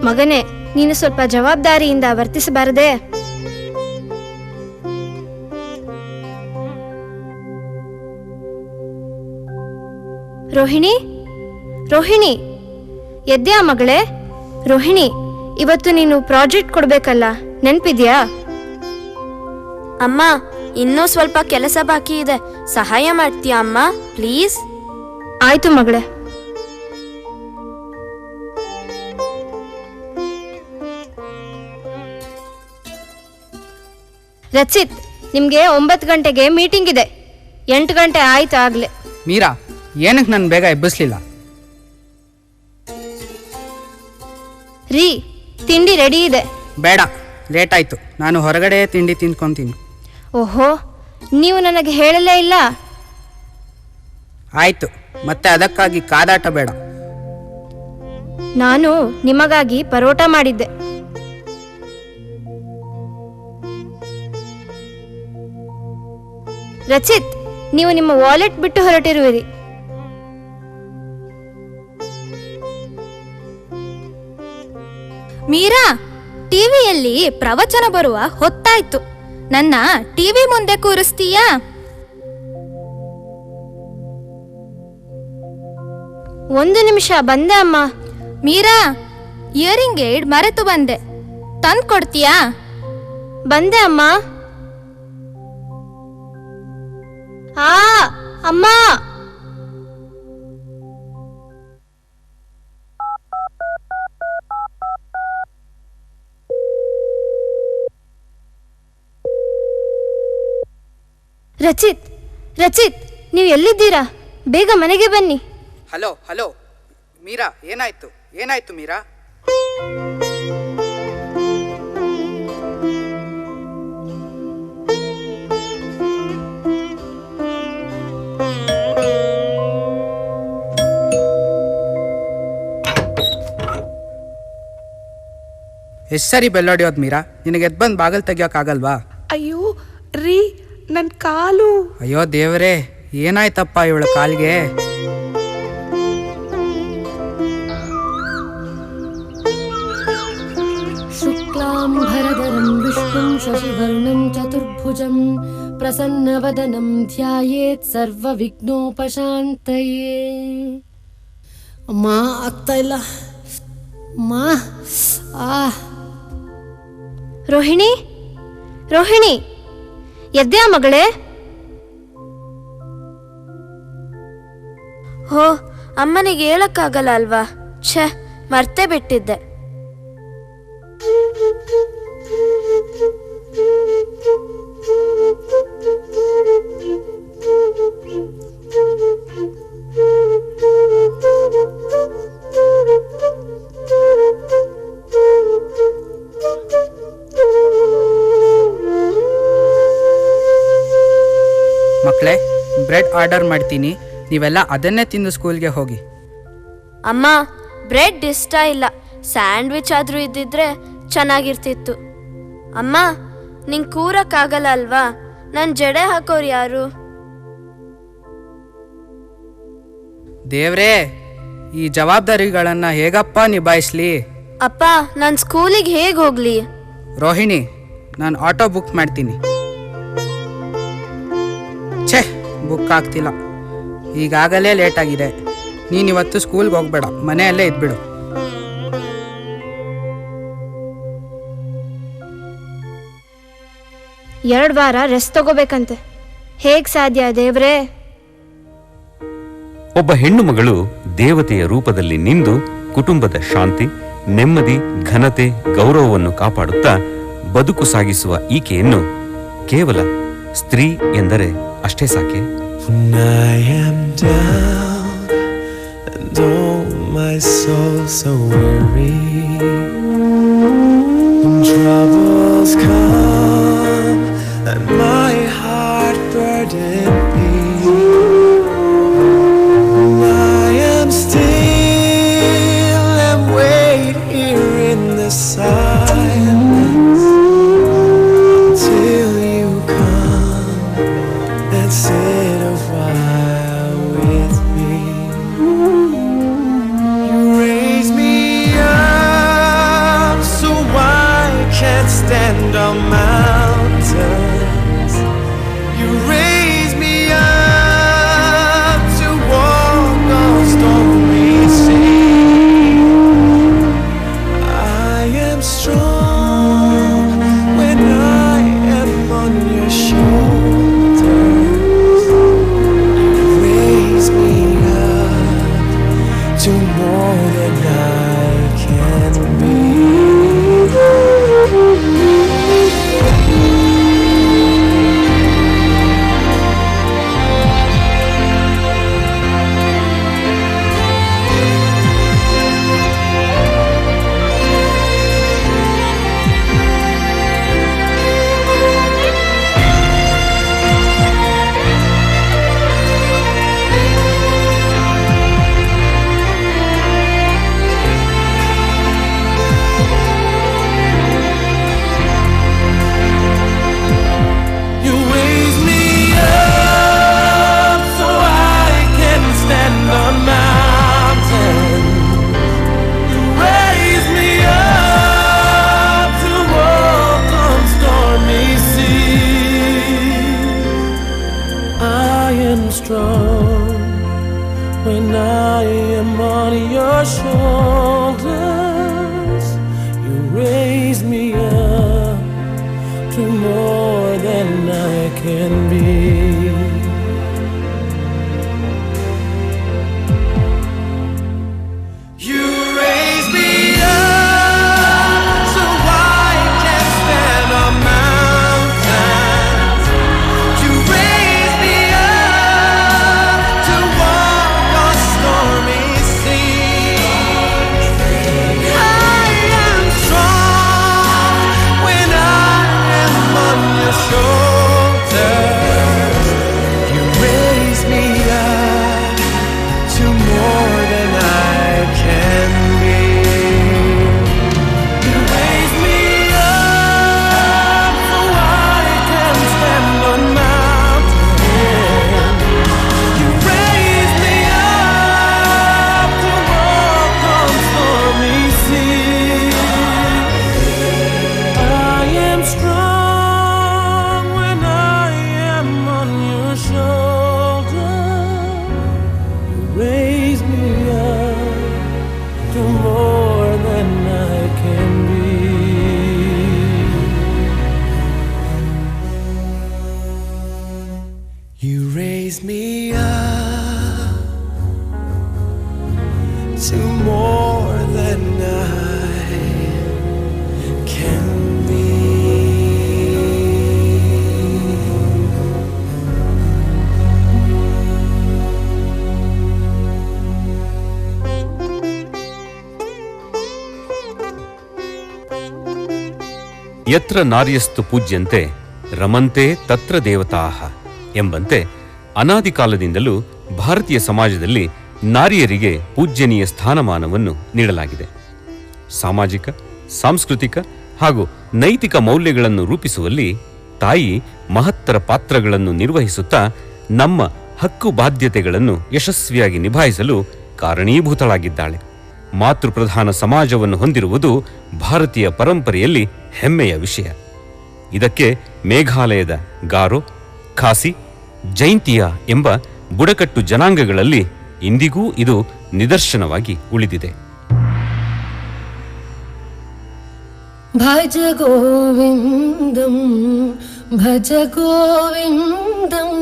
ಮಗನೇ, ನೀನು ಸ್ವಲ್ಪ ಜವಾಬ್ದಾರಿಯಿಂದ ವರ್ತಿಸಬಾರದೆ? ರೋಹಿಣಿ, ಎದ್ಯಾ ಮಗಳೇ? ರೋಹಿಣಿ, ಇವತ್ತು ನೀನು ಪ್ರಾಜೆಕ್ಟ್ ಕೊಡ್ಬೇಕಲ್ಲ, ನೆನ್ಪಿದ್ಯಾ? ಅಮ್ಮ, ಇನ್ನೂ ಸ್ವಲ್ಪ ಕೆಲಸ ಬಾಕಿ ಇದೆ, ಸಹಾಯ ಮಾಡ್ತೀಯಾ ಅಮ್ಮ ಪ್ಲೀಸ್? ಆಯ್ತು ಮಗಳೇ. ರಚಿತ್, ನಿಮ್ಗೆ 9 ಗಂಟೆಗೆ ಮೀಟಿಂಗ್ ಇದೆ. 8 ಗಂಟೆ ಆಯ್ತು ಆಗ್ಲೇ. ಮೀರಾ, ಏನಕ್ಕೆ ನಾನು ಬೇಗ ಎಬ್ಬಿಸ್ಲಿಲ್ಲ? ರೀ, ತಿಂಡಿ ರೆಡಿ ಇದೆ. ಬೇಡ, ಲೇಟ್ ಆಯ್ತು. ನಾನು ಹೊರಗಡೆ ತಿಂಡಿ ತಿಂದ್ಕೊಂತೀನಿ. ಓಹೋ, ನೀವು ನನಗೆ ಹೇಳಲೇ ಇಲ್ಲ. ಆಯ್ತು, ಮತ್ತೆ ಅದಕ್ಕಾಗಿ ಕಾದಾಟ ಬೇಡ. ನಾನು ನಿಮಗಾಗಿ ಪರೋಟ ಮಾಡಿದ್ದೆ. ರಚಿತ್, ನೀವು ನಿಮ್ಮ ವಾಲೆಟ್ ಬಿಟ್ಟು ಹೊರಟಿರುವಿರಿ. ಮೀರಾ, ಟಿವಿಯಲ್ಲಿ ಪ್ರವಚನ ಬರುವ ಹೊತ್ತಾಯ್ತು. ನನ್ನ ಟಿವಿ ಮುಂದೆ ಕೂರಿಸ್ತೀಯಾ? ಒಂದು ನಿಮಿಷ, ಬಂದೆ ಅಮ್ಮ. ಮೀರಾ, ಇಯರಿಂಗ್ ಏಡ್ ಮರೆತು ಬಂದೆ, ತಂದ್ಕೊಡ್ತೀಯಾ? ಬಂದೆ ಅಮ್ಮ. ಅಮ್ಮ, ರಚಿತ್, ರಚಿತ್, ನೀವು ಎಲ್ಲಿದ್ದೀರಾ? ಬೇಗ ಮನೆಗೆ ಬನ್ನಿ. ಹಲೋ ಹಲೋ ಮೀರಾ, ಏನಾಯ್ತು? ಏನಾಯ್ತು ಮೀರಾ? ಎಷ್ಟು ಸರಿ ಬೆಲ್ಲೊಡಿಯೋದು ಮೀರಾ? ನಿನಗೆ ಎದ್ದು ಬಂದು ಬಾಗಿಲು ತೆಗಿಯೋಕ್ಕಾಗಲ್ವಾ? ಅಯ್ಯೋ ರೀ, ನನ್ನ ಕಾಲು. ಅಯ್ಯೋ ದೇವರೇ, ಏನಾಯ್ತಪ್ಪ ಇವಳ ಕಾಲಿಗೆ? ಶುಕ್ಲಾಂಬರಧರಂ ವಿಷ್ಣುಂ ಶಶಿವರ್ಣಂ ಚತುರ್ಭುಜಂ ಪ್ರಸನ್ನವದನಂ ಧ್ಯಾಯೇತ್ ಸರ್ವವಿಘ್ನೋಪಶಾಂತಯೇ. ಅಮ್ಮ, ಆಗ್ತಾ ಇಲ್ಲ ಅಮ್ಮ. ರೋಹಿಣಿ, ರೋಹಿಣಿ, ಎದ್ದ್ಯಾ ಮಗಳೇ? ಹೋ, ಅಮ್ಮನಿಗೆ ಹೇಳಕ್ಕಾಗಲ್ಲ ಅಲ್ವಾ? ಛೆ, ಮರ್ತೇ ಬಿಟ್ಟಿದ್ದೆ. ಮಕ್ಕಳೇ, ಬ್ರೆಡ್ ಆರ್ಡರ್ ಮಾಡ್ತೀನಿ, ನೀವೆಲ್ಲ ಅದನ್ನೇ ತಿಂದು ಸ್ಕೂಲ್ಗೆ ಹೋಗಿ. ಅಮ್ಮ, ಬ್ರೆಡ್ ಇಷ್ಟ ಇಲ್ಲ. ಸ್ಯಾಂಡ್ವಿಚ್ ಆದ್ರೂ ಇದ್ದಿದ್ರೆ ಚೆನ್ನಾಗಿರ್ತಿತ್ತು. ಅಮ್ಮ, ನಿಂಗೆ ಕೂರಕ್ಕಾಗಲ್ಲ ಅಲ್ವಾ? ನನ್ನ ಜಡೆ ಹಾಕೋರು ಯಾರು? ದೇವ್ರೇ, ಈ ಜವಾಬ್ದಾರಿಗಳನ್ನು ಹೇಗಪ್ಪ ನಿಭಾಯಿಸ್ಲಿ? ಅಪ್ಪ, ನಾನು ಸ್ಕೂಲಿಗೆ ಹೇಗೆ ಹೋಗ್ಲಿ? ರೋಹಿಣಿ, ನಾನು ಆಟೋ ಬುಕ್ ಮಾಡ್ತೀನಿ. ಛೇ, ಬುಕ್ ಆಗ್ತಿಲ್ಲ. ಈಗಾಗಲೇ ಲೇಟ್ ಆಗಿದೆ. ನೀನಿವತ್ತು ಸ್ಕೂಲ್ಗೆ ಹೋಗ್ಬೇಡ, ಮನೆಯಲ್ಲೇ ಇದ್ಬಿಡು. ಎರಡು ವಾರ ರೆಸ್ಟ್ ತಗೋಬೇಕಂತೆ. ಹೇಗ್ ಸಾಧ್ಯ ದೇವ್ರೇ? ಒಬ್ಬ ಹೆಣ್ಣು ಮಗಳು ದೇವತೆಯ ರೂಪದಲ್ಲಿ ನಿಂದು ಕುಟುಂಬದ ಶಾಂತಿ, ನೆಮ್ಮದಿ, ಘನತೆ, ಗೌರವವನ್ನು ಕಾಪಾಡುತ್ತಾ ಬದುಕು ಸಾಗಿಸುವ ಈಕೆಯನ್ನು ಕೇವಲ ಸ್ತ್ರೀ ಎಂದರೆ ಅಷ್ಟೇ ಸಾಕೆ? I am down and oh my soul so weary, when troubles come and my heart burden me, I am still and wait here in the silence till you come and sit a while with me. You raise me up so I can't stand on mountains. You raise me up to walk on stormy seas. I am strong when I am on your shoulders. You raise me up to more than I can be. can be. You raise me up so I can stand on mountains. You raise me up to walk on stormy seas. I am strong when I am on your shoulders. You raise me up to more than I can be. You raise me up so I can stand on mountains. You raise me up to walk on stormy seas. I am strong when I am on your shoulder. You raise me up to more than I can be. You raise me up to more than I can be. ಯತ್ರ ನಾರ್ಯಸ್ತು ಪೂಜ್ಯಂತೆ ರಮಂತೆ ತತ್ರ ದೇವತಾಃ ಎಂಬಂತೆ ಅನಾದಿ ಕಾಲದಿಂದಲೂ ಭಾರತೀಯ ಸಮಾಜದಲ್ಲಿ ನಾರಿಯರಿಗೆ ಪೂಜ್ಯನೀಯ ಸ್ಥಾನಮಾನವನ್ನು ನೀಡಲಾಗಿದೆ. ಸಾಮಾಜಿಕ, ಸಾಂಸ್ಕೃತಿಕ ಹಾಗೂ ನೈತಿಕ ಮೌಲ್ಯಗಳನ್ನು ರೂಪಿಸುವಲ್ಲಿ ತಾಯಿ ಮಹತ್ತರ ಪಾತ್ರಗಳನ್ನು ನಿರ್ವಹಿಸುತ್ತಾ ನಮ್ಮ ಹಕ್ಕು ಬಾಧ್ಯತೆಗಳನ್ನು ಯಶಸ್ವಿಯಾಗಿ ನಿಭಾಯಿಸಲು ಕಾರಣೀಭೂತಳಾಗಿದ್ದಾಳೆ. ಮಾತೃಪ್ರಧಾನ ಸಮಾಜವನ್ನು ಹೊಂದಿರುವುದು ಭಾರತೀಯ ಪರಂಪರೆಯಲ್ಲಿ ಹೆಮ್ಮೆಯ ವಿಷಯ. ಇದಕ್ಕೆ ಮೇಘಾಲಯದ ಗಾರೋ, ಖಾಸಿ, ಜೈಂತಿಯಾ ಎಂಬ ಬುಡಕಟ್ಟು ಜನಾಂಗಗಳಲ್ಲಿ ಇಂದಿಗೂ ಇದು ನಿದರ್ಶನವಾಗಿ ಉಳಿದಿದೆ. ಭಜ ಗೋವಿಂದಂ ಭಜ ಗೋವಿಂದಂ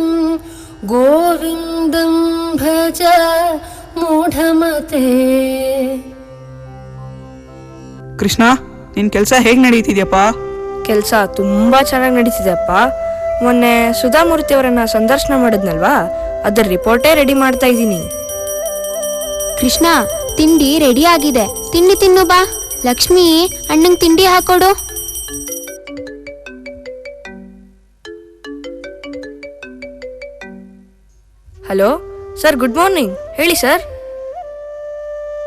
ಗೋವಿಂದಂ ಭಜ ಮೂಢಮತೆ. ಕೃಷ್ಣ, ನಿನ್ ಕೆಲಸ ಹೇಗ್ ನಡೀತಿದ್ಯಪ್ಪ? ಕೆಲಸ ತುಂಬಾ ಚೆನ್ನಾಗಿ ನಡೀತಿದೆಪ್ಪ. ಮೊನ್ನೆ ಸುಧಾಮೂರ್ತಿ ಅವರನ್ನ ಸಂದರ್ಶನ ಮಾಡಿದ್ನಲ್ವಾ, ಅದರ ರಿಪೋರ್ಟೇ ರೆಡಿ ಮಾಡ್ತಾ ಇದ್ದೀನಿ. ಕೃಷ್ಣ, ತಿಂಡಿ ರೆಡಿ ಆಗಿದೆ, ತಿಂಡಿ ತಿನ್ನು ಬಾ. ಲಕ್ಷ್ಮಿ, ಅಣ್ಣಂಗೆ ತಿಂಡಿ ಹಾಕೊಡು. Hello sir, good morning. ಹೇಳಿ ಸರ್.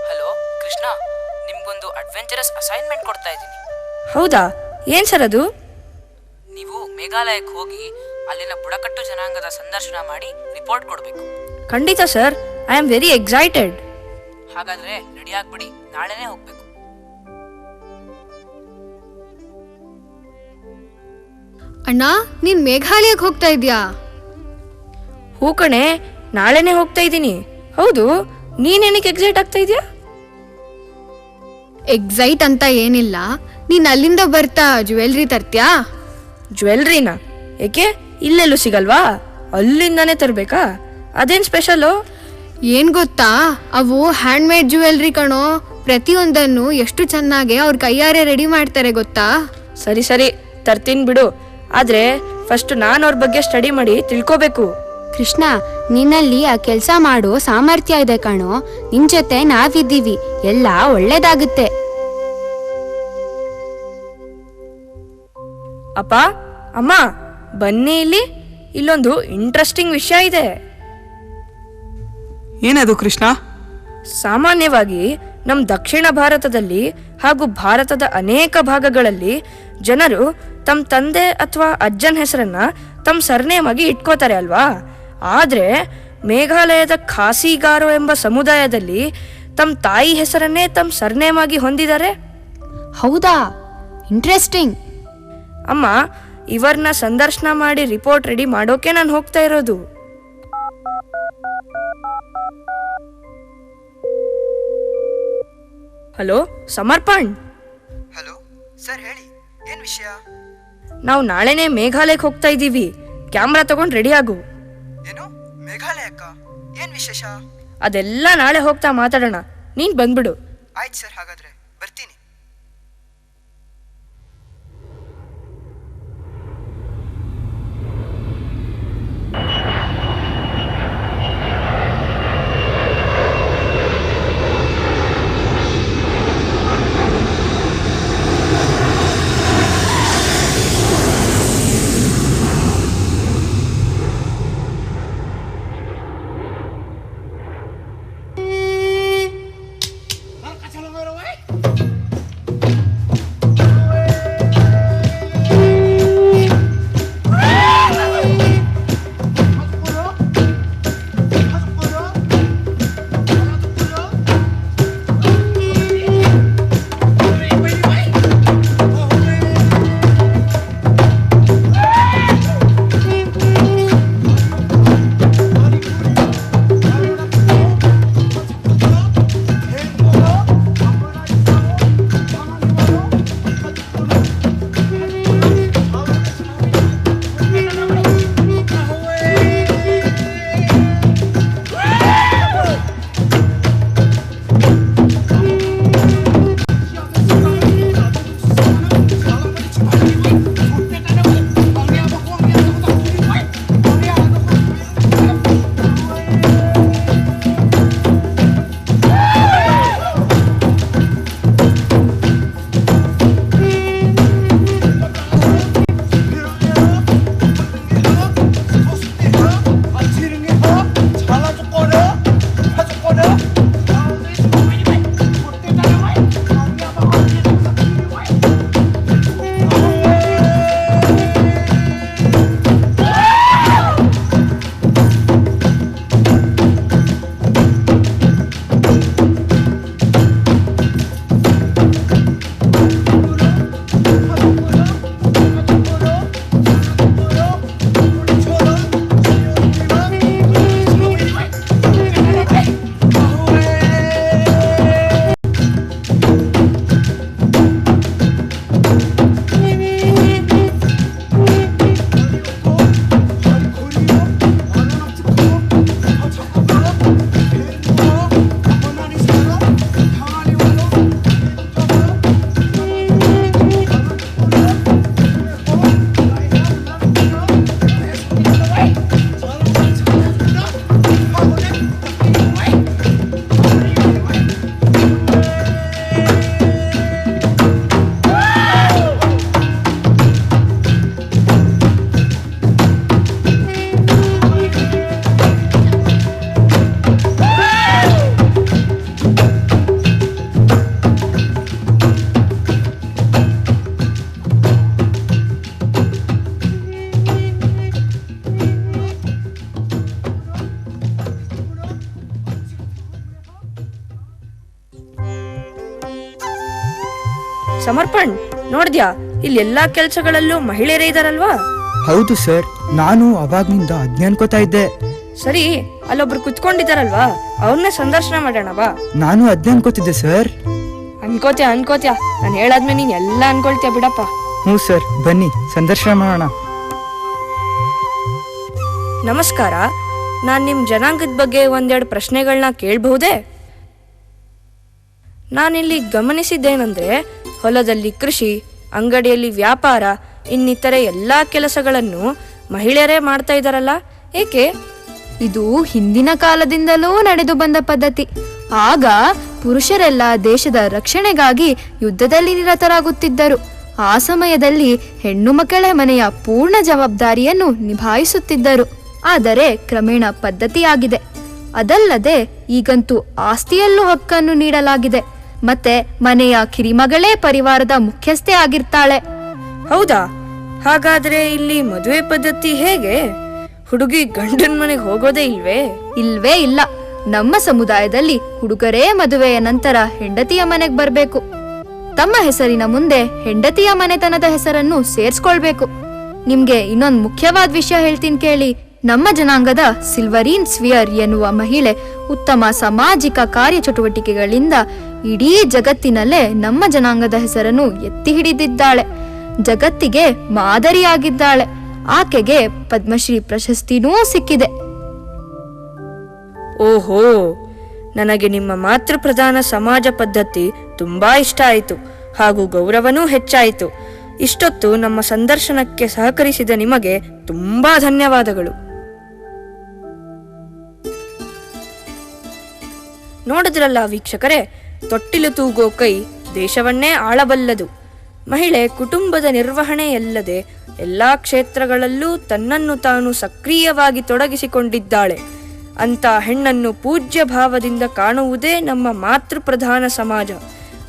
ಹಲೋ ಕೃಷ್ಣ, ನಿಮ್ಗೊಂದು ಅಡ್ವೆಂಚರಸ್ ಅಸೈನ್ಮೆಂಟ್ ಕೊಡ್ತಾ ಇದ್ದೀನಿ. ಹೌದಾ? ಏನ್ ಸರ್ ಅದು? ನೀವು ಮೇಘಾಲಯಕ್ಕೆ ಹೋಗಿ ಅಲ್ಲಿನ ಬುಡಕಟ್ಟು ಜನಾಂಗದ ಸಂದರ್ಶನ ಮಾಡಿ ರಿಪೋರ್ಟ್ ಕೊಡಬೇಕು. ಖಂಡಿತ sir, I am very excited. ಹಾಗಾದ್ರೆ ರೆಡಿ ಆಗ್ಬಿಡಿ, ನಾಳೆನೇ ಹೋಗ್ಬೇಕು. ಅಣ್ಣ, ನೀನ್ ಮೇಘಾಲಯಕ್ಕೆ ಹೋಗ್ತಾ ಇದ್ಯಾ? ಹೂ ಕಣೆ, ನಾಳೆನೆ ಹೋಗ್ತಾ ಇದ್ದೀನಿ. ಹೌದು, ನೀನೇನಕ್ಕೆ ಎಕ್ಸೈಟ್ ಆಗ್ತಾ ಇದೆಯಾ? ಎಕ್ಸೈಟ್ ಅಂತ ಏನಿಲ್ಲ, ನೀನ್ ಅಲ್ಲಿಂದ ಬರ್ತಾ ಜ್ಯುವೆಲ್ರಿ ತರ್ತ್ಯಾ? ಜ್ಯುವೆಲ್ರಿನಾ? ಏಕೆ, ಇಲ್ಲೆಲ್ಲೂ ಸಿಗಲ್ವಾ? ಅಲ್ಲಿಂದಾನೇ ತರಬೇಕಾ? ಅದೇನ್ ಸ್ಪೆಷಲು? ಏನ್ ಗೊತ್ತಾ, ಅವು ಹ್ಯಾಂಡ್ ಮೇಡ್ ಜ್ಯುವೆಲ್ರಿ ಕಣೋ. ಪ್ರತಿಯೊಂದನ್ನು ಎಷ್ಟು ಚೆನ್ನಾಗಿ ಅವ್ರ ಕೈಯಾರೆ ರೆಡಿ ಮಾಡ್ತಾರೆ ಗೊತ್ತಾ? ಸರಿ ಸರಿ, ತರ್ತೀನಿ ಬಿಡು. ಆದ್ರೆ ಫಸ್ಟ್ ನಾನು ಅವ್ರ ಬಗ್ಗೆ ಸ್ಟಡಿ ಮಾಡಿ ತಿಳ್ಕೋಬೇಕು. ಕೃಷ್ಣ, ನಿನ್ನಲ್ಲಿ ಆ ಕೆಲಸ ಮಾಡೋ ಸಾಮರ್ಥ್ಯ ಇದೆ ಕಣೋ. ನಿನ್ ಜೊತೆ ನಾವಿದ್ದೀವಿ, ಎಲ್ಲ ಒಳ್ಳೇದಾಗುತ್ತೆ. ಅಪ್ಪ, ಅಮ್ಮ, ಬನ್ನಿ ಇಲ್ಲಿ. ಇಲ್ಲೊಂದು ಇಂಟ್ರೆಸ್ಟಿಂಗ್ ವಿಷಯ ಇದೆ. ಏನದು ಕೃಷ್ಣ? ಸಾಮಾನ್ಯವಾಗಿ ನಮ್ಮ ದಕ್ಷಿಣ ಭಾರತದಲ್ಲಿ ಹಾಗೂ ಭಾರತದ ಅನೇಕ ಭಾಗಗಳಲ್ಲಿ ಜನರು ತಮ್ಮ ತಂದೆ ಅಥವಾ ಅಜ್ಜನ ಹೆಸರನ್ನ ತಮ್ಮ ಸರ್ನೇಮ್ ಆಗಿ ಇಟ್ಕೋತಾರೆ ಅಲ್ವಾ? ಆದ್ರೆ ಮೇಘಾಲಯದ ಖಾಸಿಗಾರೋ ಎಂಬ ಸಮುದಾಯದಲ್ಲಿ ತಮ್ಮ ತಾಯಿ ಹೆಸರನ್ನೇ ತಮ್ಮ ಸರ್ನೇಮ್ ಆಗಿ ಹೊಂದಿದ್ದಾರೆ. ಹೌದಾ? ಇಂಟ್ರೆಸ್ಟಿಂಗ್. ಅಮ್ಮ, ಇವರನ್ನ ಸಂದರ್ಶನ ಮಾಡಿ ರಿಪೋರ್ಟ್ ರೆಡಿ ಮಾಡೋಕೆ ನಾನು ಹೋಗ್ತಾ ಇರೋದು. ಹಲೋ ಸಮರ್ಪಣ್. ಹಲೋ ಸರ್, ಹೇಳಿ, ಏನ್ ವಿಷಯ? ನಾವು ನಾಳೆನೆ ಮೇಘಾಲಯಕ್ಕೆ ಹೋಗ್ತಾ ಇದ್ದೀವಿ. ಕ್ಯಾಮ್ರಾ ತಗೊಂಡು ರೆಡಿ ಆಗು. ಏನು ಮೇಘಾಲಯಕ್ಕ? ಏನ್ ವಿಶೇಷ? ಅದೆಲ್ಲ ನಾಳೆ ಹೋಗ್ತಾ ಮಾತಾಡೋಣ. ನೀನ್ ಬಂದ್ಬಿಡು. ಆಯ್ತು ಸರ್, ಹಾಗಾದ್ರೆ ಬರ್ತೀನಿ. ಸಮರ್ಪಣ್, ನೋಡ್ದ್ಯಾ ಇಲ್ಲಿ ಎಲ್ಲಾ ಕೆಲ್ಸಗಳಲ್ಲೂ ಮಹಿಳೆಯರೇ ಇದಾರಲ್ವಾ? ಹೌದು ಸರ್, ನಾನು ಅವಾಗ್ನಿಂದ ಅದ್ನ ಅನ್ಕೋತಾ ಇದ್ದೆ. ಸರಿ, ಅಲ್ಲೊಬ್ರು ಕುತ್ಕೊಂಡಿದ್ದಾರಲ್ವಾ, ಅವ್ರನ್ನೇ ಸಂದರ್ಶನ ಮಾಡೋಣ ಬಾ. ನಾನು ಅದ್ನ ಅನ್ಕೋತಿದ್ದೆ ಸರ್. ಅನ್ಕೋತ್ಯಾ ನಾನು ಹೇಳಾದ್ಮೇಲೆ ನೀನ್ ಎಲ್ಲ ಅನ್ಕೊಳ್ತೀಯ ಬಿಡಪ್ಪ. ಹ್ಞೂ ಸರ್, ಬನ್ನಿ ಸಂದರ್ಶನ ಮಾಡೋಣ. ನಮಸ್ಕಾರ, ನಾನ್ ನಿಮ್ ಜನಾಂಗದ ಬಗ್ಗೆ ಒಂದೆರಡು ಪ್ರಶ್ನೆಗಳನ್ನ ಕೇಳಬಹುದೇ? ನಾನಿಲ್ಲಿ ಗಮನಿಸಿದ್ದೇನೆಂದ್ರೆ, ಹೊಲದಲ್ಲಿ ಕೃಷಿ, ಅಂಗಡಿಯಲ್ಲಿ ವ್ಯಾಪಾರ, ಇನ್ನಿತರೆ ಎಲ್ಲಾ ಕೆಲಸಗಳನ್ನು ಮಹಿಳೆಯರೇ ಮಾಡ್ತಾ ಇದ್ದಾರಲ್ಲ, ಏಕೆ? ಇದು ಹಿಂದಿನ ಕಾಲದಿಂದಲೂ ನಡೆದು ಬಂದ ಪದ್ಧತಿ. ಆಗ ಪುರುಷರೆಲ್ಲ ದೇಶದ ರಕ್ಷಣೆಗಾಗಿ ಯುದ್ಧದಲ್ಲಿ ನಿರತರಾಗುತ್ತಿದ್ದರು. ಆ ಸಮಯದಲ್ಲಿ ಹೆಣ್ಣು ಮಕ್ಕಳೇ ಮನೆಯ ಪೂರ್ಣ ಜವಾಬ್ದಾರಿಯನ್ನು ನಿಭಾಯಿಸುತ್ತಿದ್ದರು. ಆದರೆ ಕ್ರಮೇಣ ಪದ್ಧತಿಯಾಗಿದೆ. ಅದಲ್ಲದೆ ಈಗಂತೂ ಆಸ್ತಿಯಲ್ಲೂ ಹಕ್ಕನ್ನು ನೀಡಲಾಗಿದೆ. ಮತ್ತೆ ಮನೆಯ ಕಿರಿಮಗಳೇ ಪರಿವಾರದ ಮುಖ್ಯಸ್ಥೆ ಆಗಿರ್ತಾಳೆ. ಹೌದಾ? ಹಾಗಾದ್ರೆ ಇಲ್ಲಿ ಮದುವೆ ಪದ್ಧತಿ ಹೇಗೆ? ಹುಡುಗಿ ಗಂಡನ ಮನೆಗೆ ಹೋಗೋದೇ ಇಲ್ವೇ? ಇಲ್ವೇ ಇಲ್ಲ. ನಮ್ಮ ಸಮುದಾಯದಲ್ಲಿ ಹುಡುಗರೇ ಮದುವೆಯ ನಂತರ ಹೆಂಡತಿಯ ಮನೆಗೆ ಬರಬೇಕು. ತಮ್ಮ ಹೆಸರಿನ ಮುಂದೆ ಹೆಂಡತಿಯ ಮನೆತನದ ಹೆಸರನ್ನು ಸೇರ್ಸ್ಕೊಳ್ಬೇಕು. ನಿಮ್ಗೆ ಇನ್ನೊಂದು ಮುಖ್ಯವಾದ ವಿಷಯ ಹೇಳ್ತೀನಿ ಕೇಳಿ. ನಮ್ಮ ಜನಾಂಗದ ಸಿಲ್ವರೀನ್ ಸ್ವಿಯರ್ ಎನ್ನುವ ಮಹಿಳೆ ಉತ್ತಮ ಸಾಮಾಜಿಕ ಕಾರ್ಯಚಟುವಟಿಕೆಗಳಿಂದ ಇಡೀ ಜಗತ್ತಿನಲ್ಲೇ ನಮ್ಮ ಜನಾಂಗದ ಹೆಸರನ್ನು ಎತ್ತಿ ಹಿಡಿದಿದ್ದಾಳೆ. ಜಗತ್ತಿಗೆ ಮಾದರಿಯಾಗಿದ್ದಾಳೆ. ಆಕೆಗೆ ಪದ್ಮಶ್ರೀ ಪ್ರಶಸ್ತಿನೂ ಸಿಕ್ಕಿದೆ. ಓಹೋ, ನನಗೆ ನಿಮ್ಮ ಮಾತೃಪ್ರಧಾನ ಸಮಾಜ ಪದ್ಧತಿ ತುಂಬಾ ಇಷ್ಟ ಆಯಿತು ಹಾಗೂ ಗೌರವನೂ ಹೆಚ್ಚಾಯಿತು. ಇಷ್ಟೊತ್ತು ನಮ್ಮ ಸಂದರ್ಶನಕ್ಕೆ ಸಹಕರಿಸಿದ ನಿಮಗೆ ತುಂಬಾ ಧನ್ಯವಾದಗಳು. ನೋಡಿದ್ರಲ್ಲ ವೀಕ್ಷಕರೇ, ತೊಟ್ಟಿಲು ತೂಗೋ ಕೈ ದೇಶವನ್ನೇ ಆಳಬಲ್ಲದು. ಮಹಿಳೆ ಕುಟುಂಬದ ನಿರ್ವಹಣೆಯಲ್ಲದೆ ಎಲ್ಲ ಕ್ಷೇತ್ರಗಳಲ್ಲೂ ತನ್ನನ್ನು ತಾನು ಸಕ್ರಿಯವಾಗಿ ತೊಡಗಿಸಿಕೊಂಡಿದ್ದಾಳೆ. ಅಂತ ಹೆಣ್ಣನ್ನು ಪೂಜ್ಯ ಭಾವದಿಂದ ಕಾಣುವುದೇ ನಮ್ಮ ಮಾತೃಪ್ರಧಾನ ಸಮಾಜ.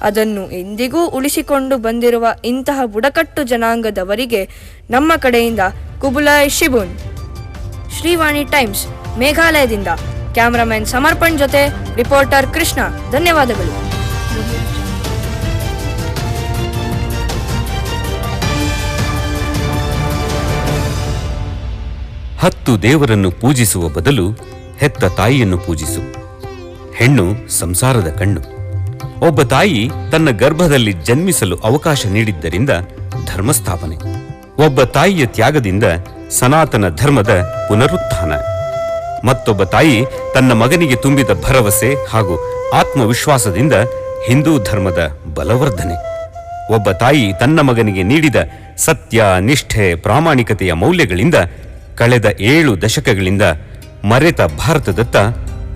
ಅದನ್ನು ಎಂದಿಗೂ ಉಳಿಸಿಕೊಂಡು ಬಂದಿರುವ ಇಂತಹ ಬುಡಕಟ್ಟು ಜನಾಂಗದವರಿಗೆ ನಮ್ಮ ಕಡೆಯಿಂದ ಕುಬುಲಾಯ್ ಶಿಬುನ್. ಶ್ರೀವಾಣಿ ಟೈಮ್ಸ್ ಮೇಘಾಲಯದಿಂದ ಕ್ಯಾಮರಾಮನ್ ಸಮರ್ಪಣ್ ಜೊತೆ ರಿಪೋರ್ಟರ್ ಕೃಷ್ಣ. ಧನ್ಯವಾದಗಳು. ಹತ್ತು ದೇವರನ್ನು ಪೂಜಿಸುವ ಬದಲು ಹೆತ್ತ ತಾಯಿಯನ್ನು ಪೂಜಿಸು. ಹೆಣ್ಣು ಸಂಸಾರದ ಕಣ್ಣು. ಒಬ್ಬ ತಾಯಿ ತನ್ನ ಗರ್ಭದಲ್ಲಿ ಜನ್ಮಿಸಲು ಅವಕಾಶ ನೀಡಿದ್ದರಿಂದ ಧರ್ಮಸ್ಥಾಪನೆ. ಒಬ್ಬ ತಾಯಿಯ ತ್ಯಾಗದಿಂದ ಸನಾತನ ಧರ್ಮದ ಪುನರುತ್ಥಾನ. ಮತ್ತೊಬ್ಬ ತಾಯಿ ತನ್ನ ಮಗನಿಗೆ ತುಂಬಿದ ಭರವಸೆ ಹಾಗೂ ಆತ್ಮವಿಶ್ವಾಸದಿಂದ ಹಿಂದೂ ಧರ್ಮದ ಬಲವರ್ಧನೆ. ಒಬ್ಬ ತಾಯಿ ತನ್ನ ಮಗನಿಗೆ ನೀಡಿದ ಸತ್ಯ, ನಿಷ್ಠೆ, ಪ್ರಾಮಾಣಿಕತೆಯ ಮೌಲ್ಯಗಳಿಂದ ಕಳೆದ 7 ದಶಕಗಳಿಂದ ಮರೆತ ಭಾರತದತ್ತ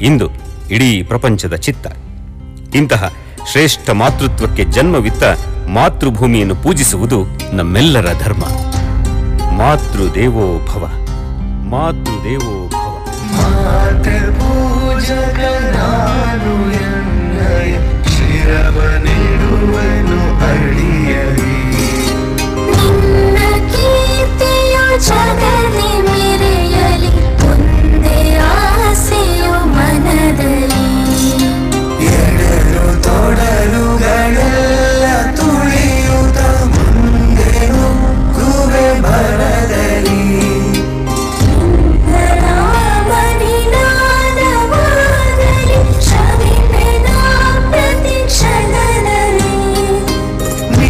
ಇಂದು ಇಡೀ ಪ್ರಪಂಚದ ಚಿತ್ತ. ಇಂತಹ ಶ್ರೇಷ್ಠ ಮಾತೃತ್ವಕ್ಕೆ ಜನ್ಮವಿತ್ತ ಮಾತೃಭೂಮಿಯನ್ನು ಪೂಜಿಸುವುದು ನಮ್ಮೆಲ್ಲರ ಧರ್ಮ. ಮಾತೃದೇವೋ ಭವ, ಮಾತೃದೇವೋ ಭವ. ಮಾತೃಪೂಜಕನಾನು ಎನ್ನಯ ಶಿರವನಿಡುವನು ಅಡಿಯಲಿ. ನಿನ್ನ ಕೀರ್ತಿಯು ಜಗಲಿ ಮೆರೆಯಲಿ, ಒಂದೇ ಆಸೆಯು ಮನದಲ್ಲಿ. ಎಡರು ತೊಡಲುಗಳೆಲ್ಲ ತುಳಿಯುತ್ತ ಮುಂದೆ ನುಗ್ಗುವೆ ಭರದಲ್ಲಿ. ಶ್ರಮಿಪೆನ ಪ್ರತಿ ಕ್ಷಣದಲ್ಲಿ. ನೀ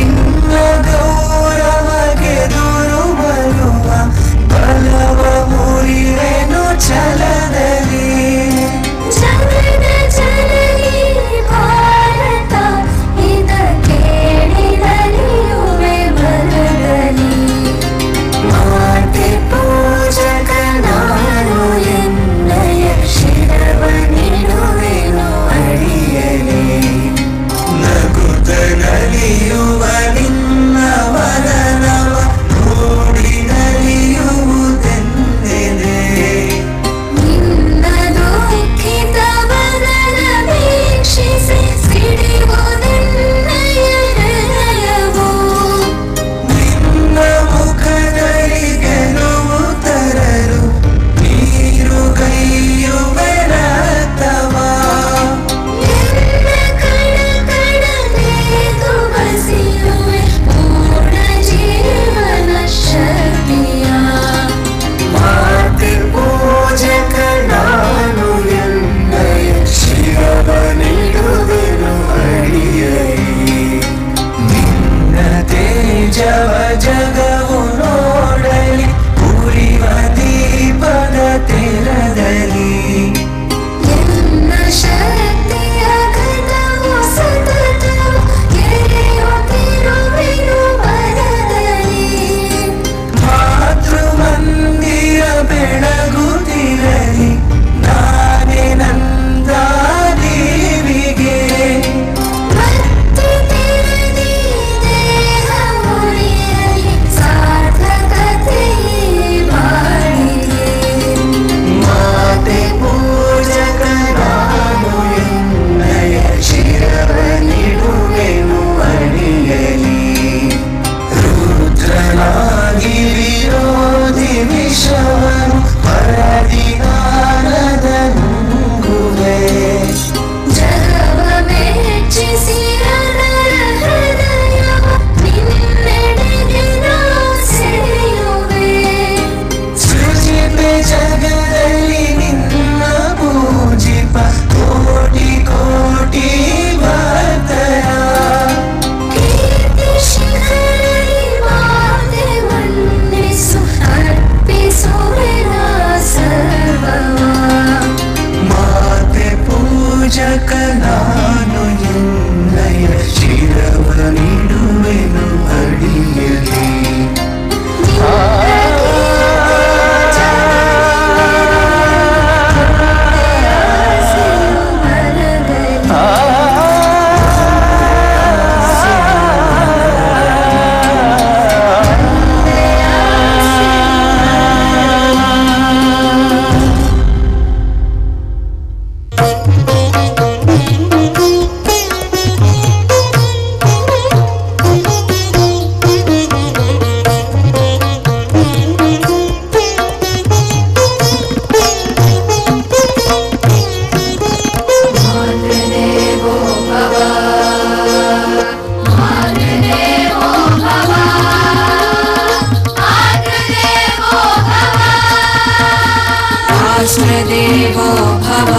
राष्ट्रदेवो भव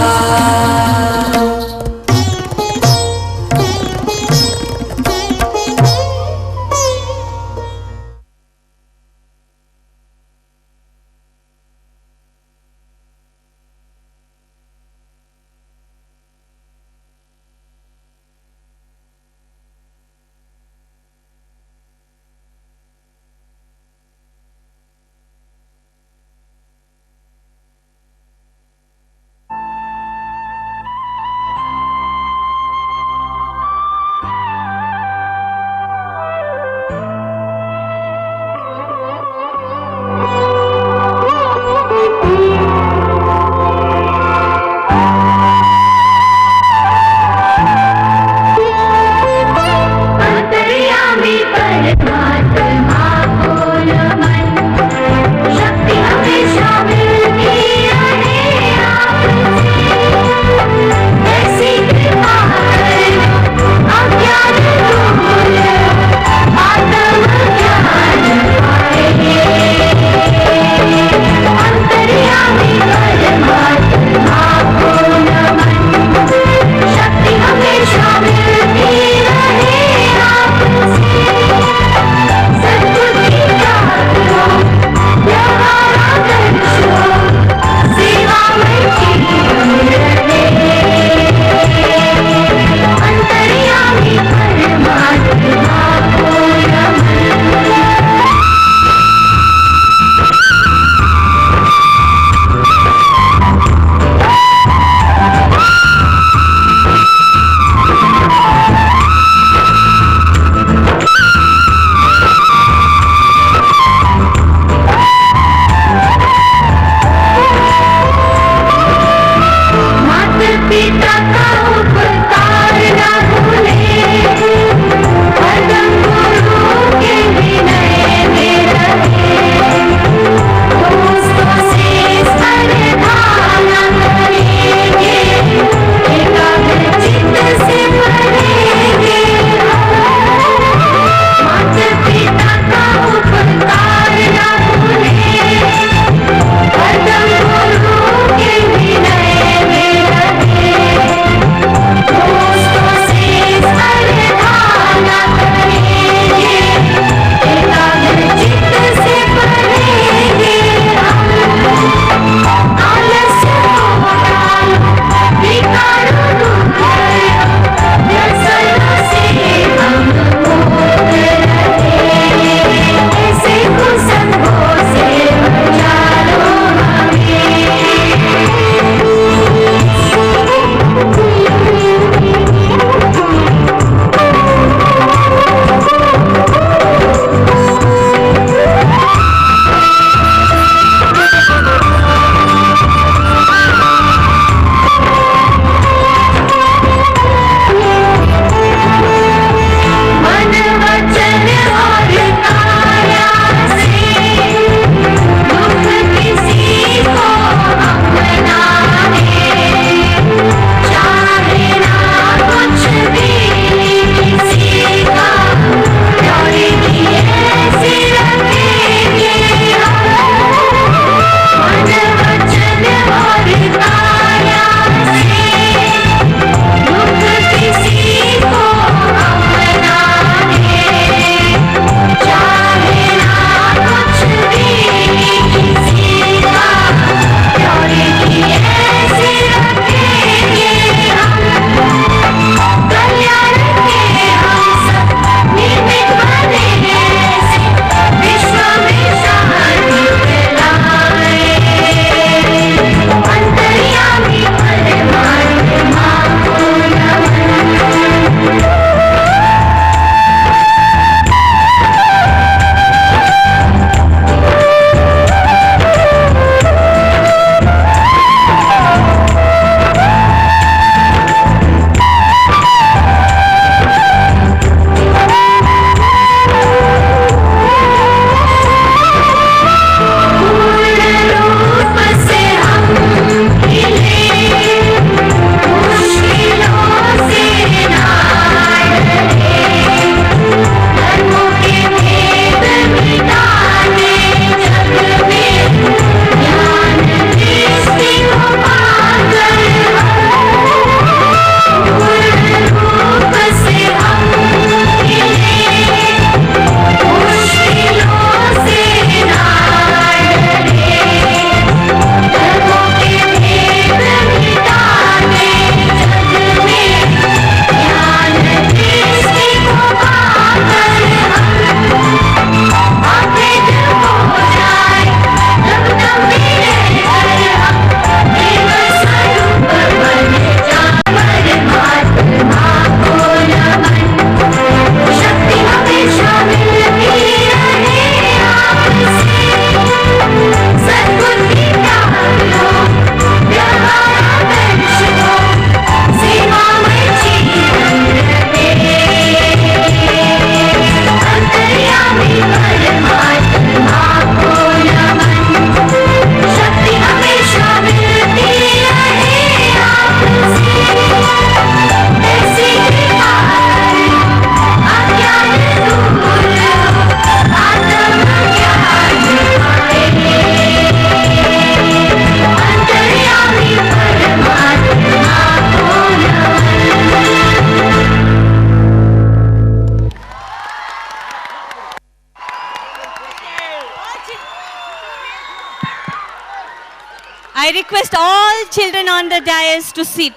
I request all children on the dais to sit.